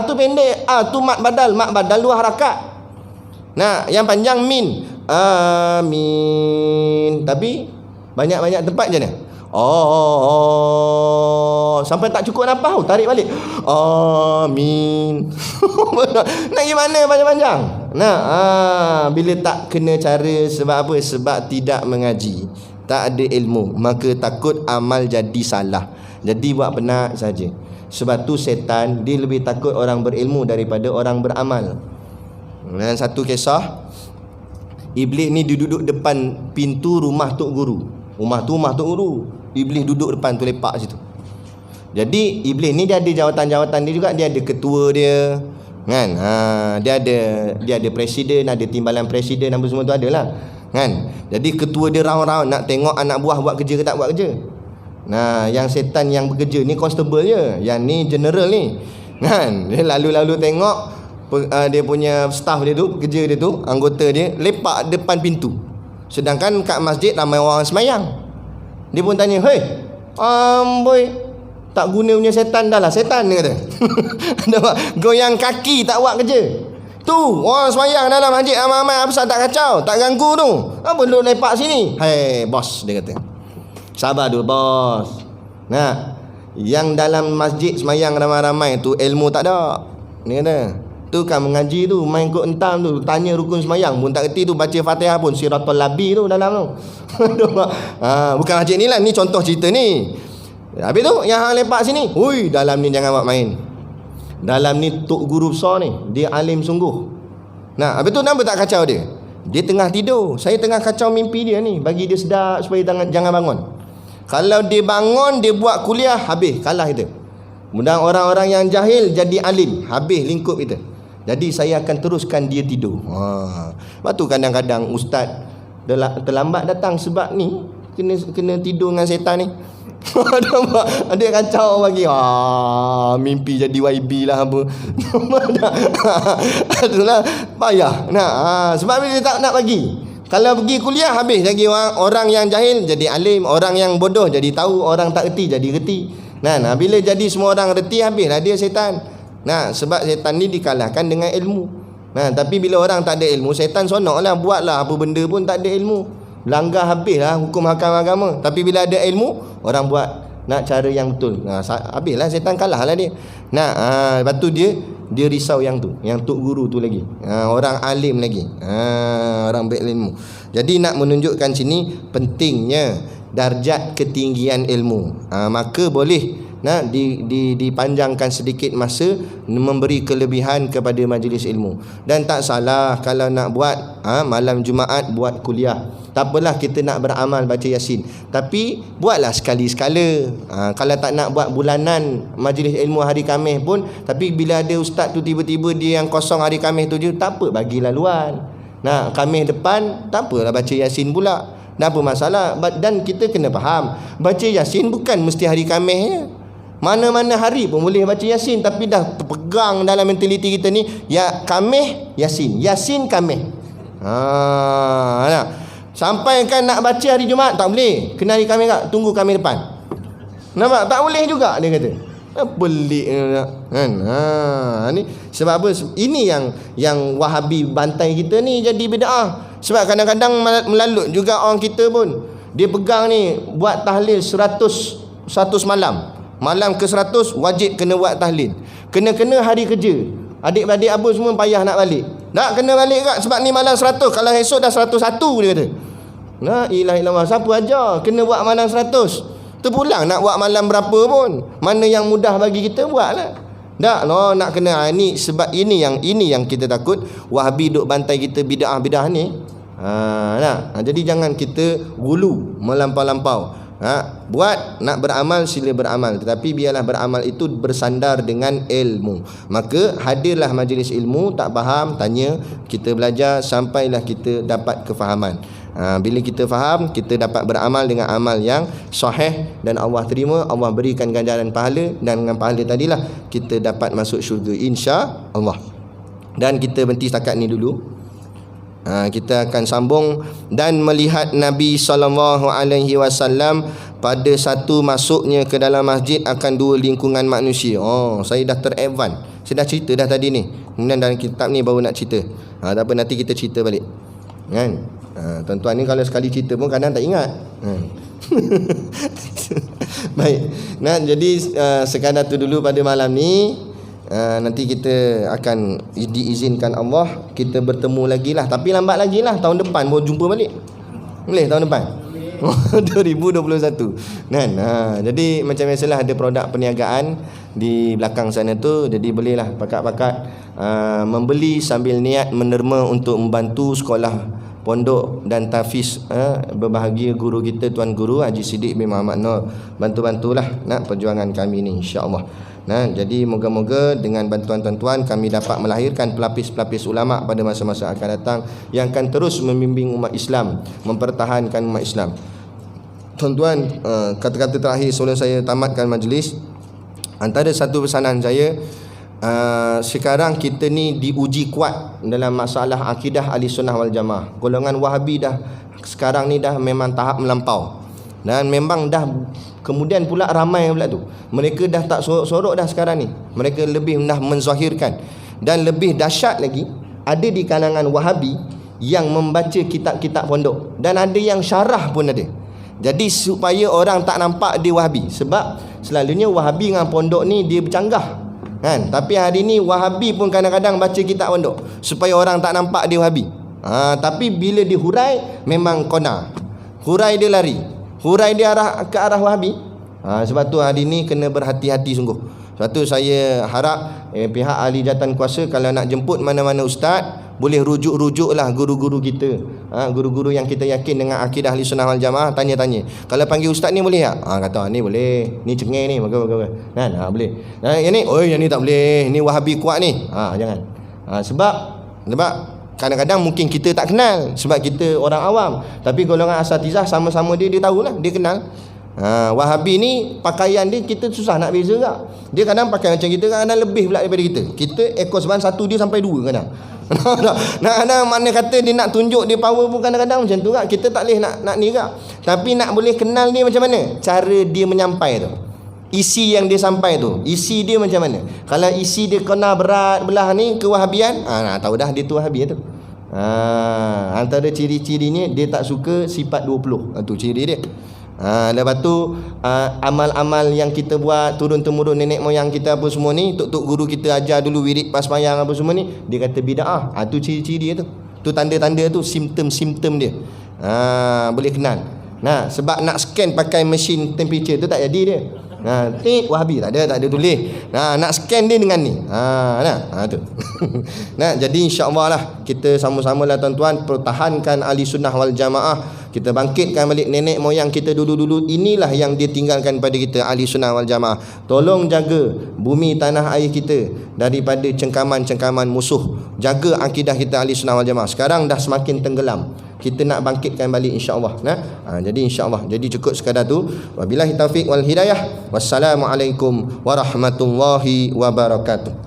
Tu pendek, tu mat badal 2 harakat. Yang panjang min. Amin. Tapi banyak-banyak tempat je ni. Sampai tak cukup nafas, tarik balik. Amin. Nak gimana panjang-panjang? Bila tak kena cara, sebab apa? Sebab tidak mengaji, tak ada ilmu, maka takut amal jadi salah, jadi buat penat saja. Sebab tu setan dia lebih takut orang berilmu daripada orang beramal. Dan satu kisah, Iblis ni duduk depan pintu rumah Tok Guru. Rumah Tok Guru. Iblis duduk depan tu, lepak situ. Jadi Iblis ni dia ada jawatan-jawatan dia juga. Dia ada ketua dia, kan. Dia ada presiden, ada timbalan presiden, apa semua tu ada lah kan. Jadi ketua dia round-round nak tengok anak buah buat kerja ke tak buat kerja. Nah, yang setan yang bekerja ni constable je, yang ni general ni kan. Dia lalu-lalu tengok dia punya staff dia tu, pekerja dia tu, anggota dia lepak depan pintu, sedangkan kat masjid ramai orang semayang. Dia pun tanya, "Hei, amboi, tak guna punya setan dah lah." Setan dia kata. Goyang kaki tak buat kerja. Tu orang semayang dalam masjid ramai-ramai, apa tak kacau, tak ganggu tu, apa duduk lepak sini. "Hei bos," dia kata, "sabar dulu bos. Nah, yang dalam masjid semayang ramai-ramai tu ilmu tak ada." Dia kata, "Tu kan mengaji tu, main kod entam tu, tanya rukun semayang pun tak kerti tu, baca Fatihah pun siratul labi tu dalam tu." Bukan masjid ni lah, ni contoh cerita ni. Habis tu yang hang lepak sini, "Hui, dalam ni jangan buat main. Dalam ni tok guru besar ni, dia alim sungguh." Nah, habis tu kenapa tak kacau dia? Dia tengah tidur, saya tengah kacau mimpi dia ni, bagi dia sedap supaya jangan bangun. Kalau dia bangun, dia buat kuliah, habis, kalah kita. Mudah orang-orang yang jahil jadi alim, habis lingkup kita. Jadi saya akan teruskan dia tidur. Sebab tu kadang-kadang ustaz terlambat datang sebab ni kena tidur dengan setan ni. Ada kacau bagi. Mimpi jadi YB lah apa. Itulah payah. Sebab dia tak nak bagi. Kalau pergi kuliah habis lagi orang yang jahil jadi alim, orang yang bodoh jadi tahu, orang tak reti jadi reti. Bila jadi semua orang reti, habislah dia setan. Sebab setan ni dikalahkan dengan ilmu. Tapi bila orang tak ada ilmu, setan sonoklah, buatlah apa benda pun tak ada ilmu. Langgar habislah hukum hakam agama. Tapi bila ada ilmu, orang buat nak cara yang betul. Habislah setan, kalahlah dia. Lepas tu dia risau yang tu, yang tok guru tu lagi. Orang alim lagi. Orang berilmu. Jadi nak menunjukkan sini pentingnya darjat ketinggian ilmu. Maka boleh dipanjangkan sedikit masa, memberi kelebihan kepada majlis ilmu. Dan tak salah kalau nak buat malam Jumaat buat kuliah. Tak apalah kita nak beramal baca Yasin, tapi buatlah sekali-sekala. Kalau tak nak buat bulanan majlis ilmu hari Khamis pun, tapi bila ada ustaz tu tiba-tiba dia yang kosong hari Khamis tu je, tak apa, bagi laluan. Khamis depan tak apalah baca Yasin pula. Tak apa masalah. Dan kita kena faham, baca Yasin bukan mesti hari Khamis je. Mana-mana hari pun boleh baca Yasin, tapi dah terpegang dalam mentaliti kita ni, ya Khamis Yasin, Yasin Khamis. Sampai kan nak baca hari Jumaat, tak boleh, kena hari Khamis tak, tunggu Khamis depan. Nampak? Tak boleh juga dia kata. Pelik kan. Ni sebab apa? Ini yang Wahabi bantai kita ni jadi bid'ah. Sebab kadang-kadang melalut juga orang kita pun. Dia pegang ni buat tahlil 100 malam. Malam ke 100 wajib kena buat tahlil. Kena-kena hari kerja. Adik-adik apa semua payah nak balik. Tak kena balik kat sebab ni malam 100. Kalau esok dah 101 dia kata. La ilaha illallah, siapa ajar kena buat malam 100. Terpulang nak buat malam berapa pun. Mana yang mudah bagi kita buatlah. Tak nak kena ni sebab ini yang kita takut Wahabi duk bantai kita bid'ah ni. Jadi jangan kita gulu melampau-lampau. Buat nak beramal sila beramal, tetapi biarlah beramal itu bersandar dengan ilmu. Maka hadirlah majlis ilmu, tak faham tanya, kita belajar sampailah kita dapat kefahaman. Bila kita faham, kita dapat beramal dengan amal yang sahih dan Allah terima, Allah berikan ganjaran pahala, dan dengan pahala tadilah kita dapat masuk syurga insya-Allah. Dan kita berhenti setakat ni dulu. Kita akan sambung. Dan melihat Nabi SAW pada satu masuknya ke dalam masjid akan dua lingkungan manusia. Saya dah teradvance, saya dah cerita dah tadi ni. Kemudian dalam kitab ni baru nak cerita. Tak apa, nanti kita cerita balik kan. Tuan-tuan ni kalau sekali cerita pun kadang tak ingat. Baik. Jadi sekadar tu dulu pada malam ni. Nanti kita akan diizinkan Allah kita bertemu lagi lah, tapi lambat lagi lah, tahun depan baru jumpa balik. Boleh tahun depan 2021 kan. Jadi macam biasalah ada produk perniagaan di belakang sana tu. Jadi bolehlah pakat-pakat membeli sambil niat menderma untuk membantu sekolah pondok dan tahfiz. Berbahagia guru kita Tuan Guru Haji Siddiq bin Muhammad Nur, bantu-bantulah nak perjuangan kami ni insya-Allah. Nah, jadi moga-moga dengan bantuan tuan-tuan kami dapat melahirkan pelapis-pelapis ulama pada masa-masa akan datang yang akan terus membimbing umat Islam, mempertahankan umat Islam. Tuan-tuan, kata-kata terakhir sebelum saya tamatkan majlis, antara satu pesanan saya, sekarang kita ni diuji kuat dalam masalah akidah Ahlussunnah wal Jamaah. Golongan Wahabi dah sekarang ni dah memang tahap melampau. Dan memang dah kemudian pula ramai pula tu. Mereka dah tak sorok-sorok dah sekarang ni. Mereka lebih dah menzahirkan. Dan lebih dahsyat lagi, ada di kalangan Wahabi yang membaca kitab-kitab pondok, dan ada yang syarah pun ada. Jadi supaya orang tak nampak dia Wahabi. Sebab selalunya Wahabi dengan pondok ni dia bercanggah kan? Tapi hari ni Wahabi pun kadang-kadang baca kitab pondok supaya orang tak nampak dia Wahabi. Tapi bila dihurai memang kona. Hurai dia lari. Hurai dia ke arah Wahabi. Sebab tu hari ni kena berhati-hati sungguh. Sebab tu saya harap pihak ahli jawatan kuasa kalau nak jemput mana-mana ustaz, boleh rujuk-rujuklah guru-guru kita. Guru-guru yang kita yakin dengan akidah Ahlussunnah wal Jamaah, tanya-tanya. Kalau panggil ustaz ni boleh tak? Kata ni boleh. Ni cengeng ni, bagus-bagus. Kan? Boleh. Yang ni, yang ni tak boleh. Ni Wahabi kuat ni. Jangan. Sebab kadang-kadang mungkin kita tak kenal sebab kita orang awam, tapi golongan asatizah sama-sama dia tahulah, dia kenal. Wahabi ni pakaian dia kita susah nak beza tak. Dia kadang pakai macam kita, kadang lebih pula daripada kita. Kita ekor seban satu, dia sampai dua kadang. Kadang mana kata dia nak tunjuk dia power pun kadang-kadang macam tu kan. Kita tak boleh nak ni kan. Tapi nak boleh kenal dia macam mana, cara dia menyampai tu, isi yang dia sampai tu, isi dia macam mana. Kalau isi dia kena berat belah ni kewahabian, nak tahu dah dia tu Wahabi tu. Antara ciri-cirinya dia tak suka sifat 20. Tu ciri dia. Lepas tu amal-amal yang kita buat turun-temurun nenek moyang kita apa semua ni, tok-tok guru kita ajar dulu wirid pas sembahyang apa semua ni, dia kata bid'ah. Tu ciri-ciri dia tu. Tu tanda-tanda tu, simptom-simptom dia. Boleh kenal. Sebab nak scan pakai mesin temperature tu tak jadi dia. Wahabi tak ada tulis. Nak scan dia dengan ni. Tu. Jadi insya-Allah lah kita sama-sama lah tuan-tuan pertahankan Ahlussunnah wal Jamaah. Kita bangkitkan balik nenek moyang kita dulu-dulu. Inilah yang dia tinggalkan pada kita, Ahlussunnah wal Jamaah. Tolong jaga bumi tanah air kita daripada cengkaman-cengkaman musuh. Jaga akidah kita Ahlussunnah wal Jamaah. Sekarang dah semakin tenggelam. Kita nak bangkitkan balik insya-Allah. Jadi insya-Allah. Jadi cukup sekadar tu. Wabillahi taufik wal hidayah. Wassalamualaikum warahmatullahi wabarakatuh.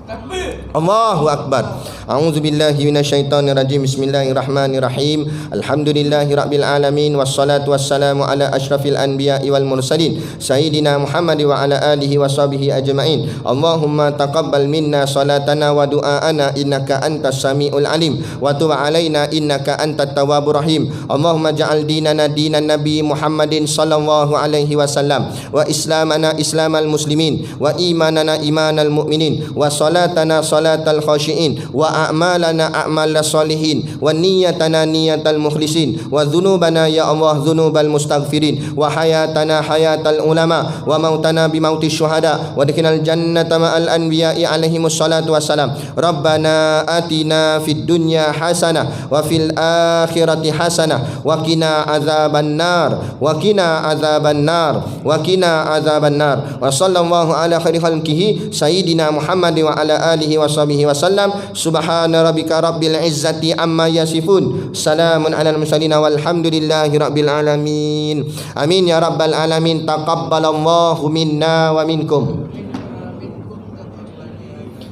Allahu akbar. A'udzubillahi minasyaitonirrajim. Bismillahirrahmanirrahim. Alhamdulillahirabbil alamin wassalatu wassalamu ala asyrafil anbiya'i wal mursalin sayyidina Muhammad wa ala alihi washabihi ajmain. Allahumma taqabbal minna salatana wa du'aana innaka antas samiul alim wa tub alaina innaka antat tawwabur rahim. Allahumma ja'al dinana dinan nabi Muhammadin sallallahu alaihi wasallam wa islamana islamal muslimin wa imanana imanal mu'minin wa salatana salatal khashiin wa a'malana a'malal salihin wa niyyatana niyyatal mukhlisin wa dhunubana ya Allah dhunubal mustaghfirin wa hayatana hayatal ulama wa mautana bi mautis syuhada wa adkhilnal jannata ma'al anbiya'i alaihimus salatu wassalam. Rabbana atina fid dunya hasanah wa fil akhirati hasanah wa qina azaban nar wa qina azaban nar wa qina azaban nar. Wa sallallahu ala khairi khalqihi sayyidina Muhammad wa ala alihi wa sahbihi wasallam. Subhana rabbika rabbil izzati amma yasifun. Salamun alal mursalin walhamdulillahi rabbil alamin. Amin ya rabbal alamin. Taqabbalallahu minna wa minkum.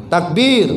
Takbir.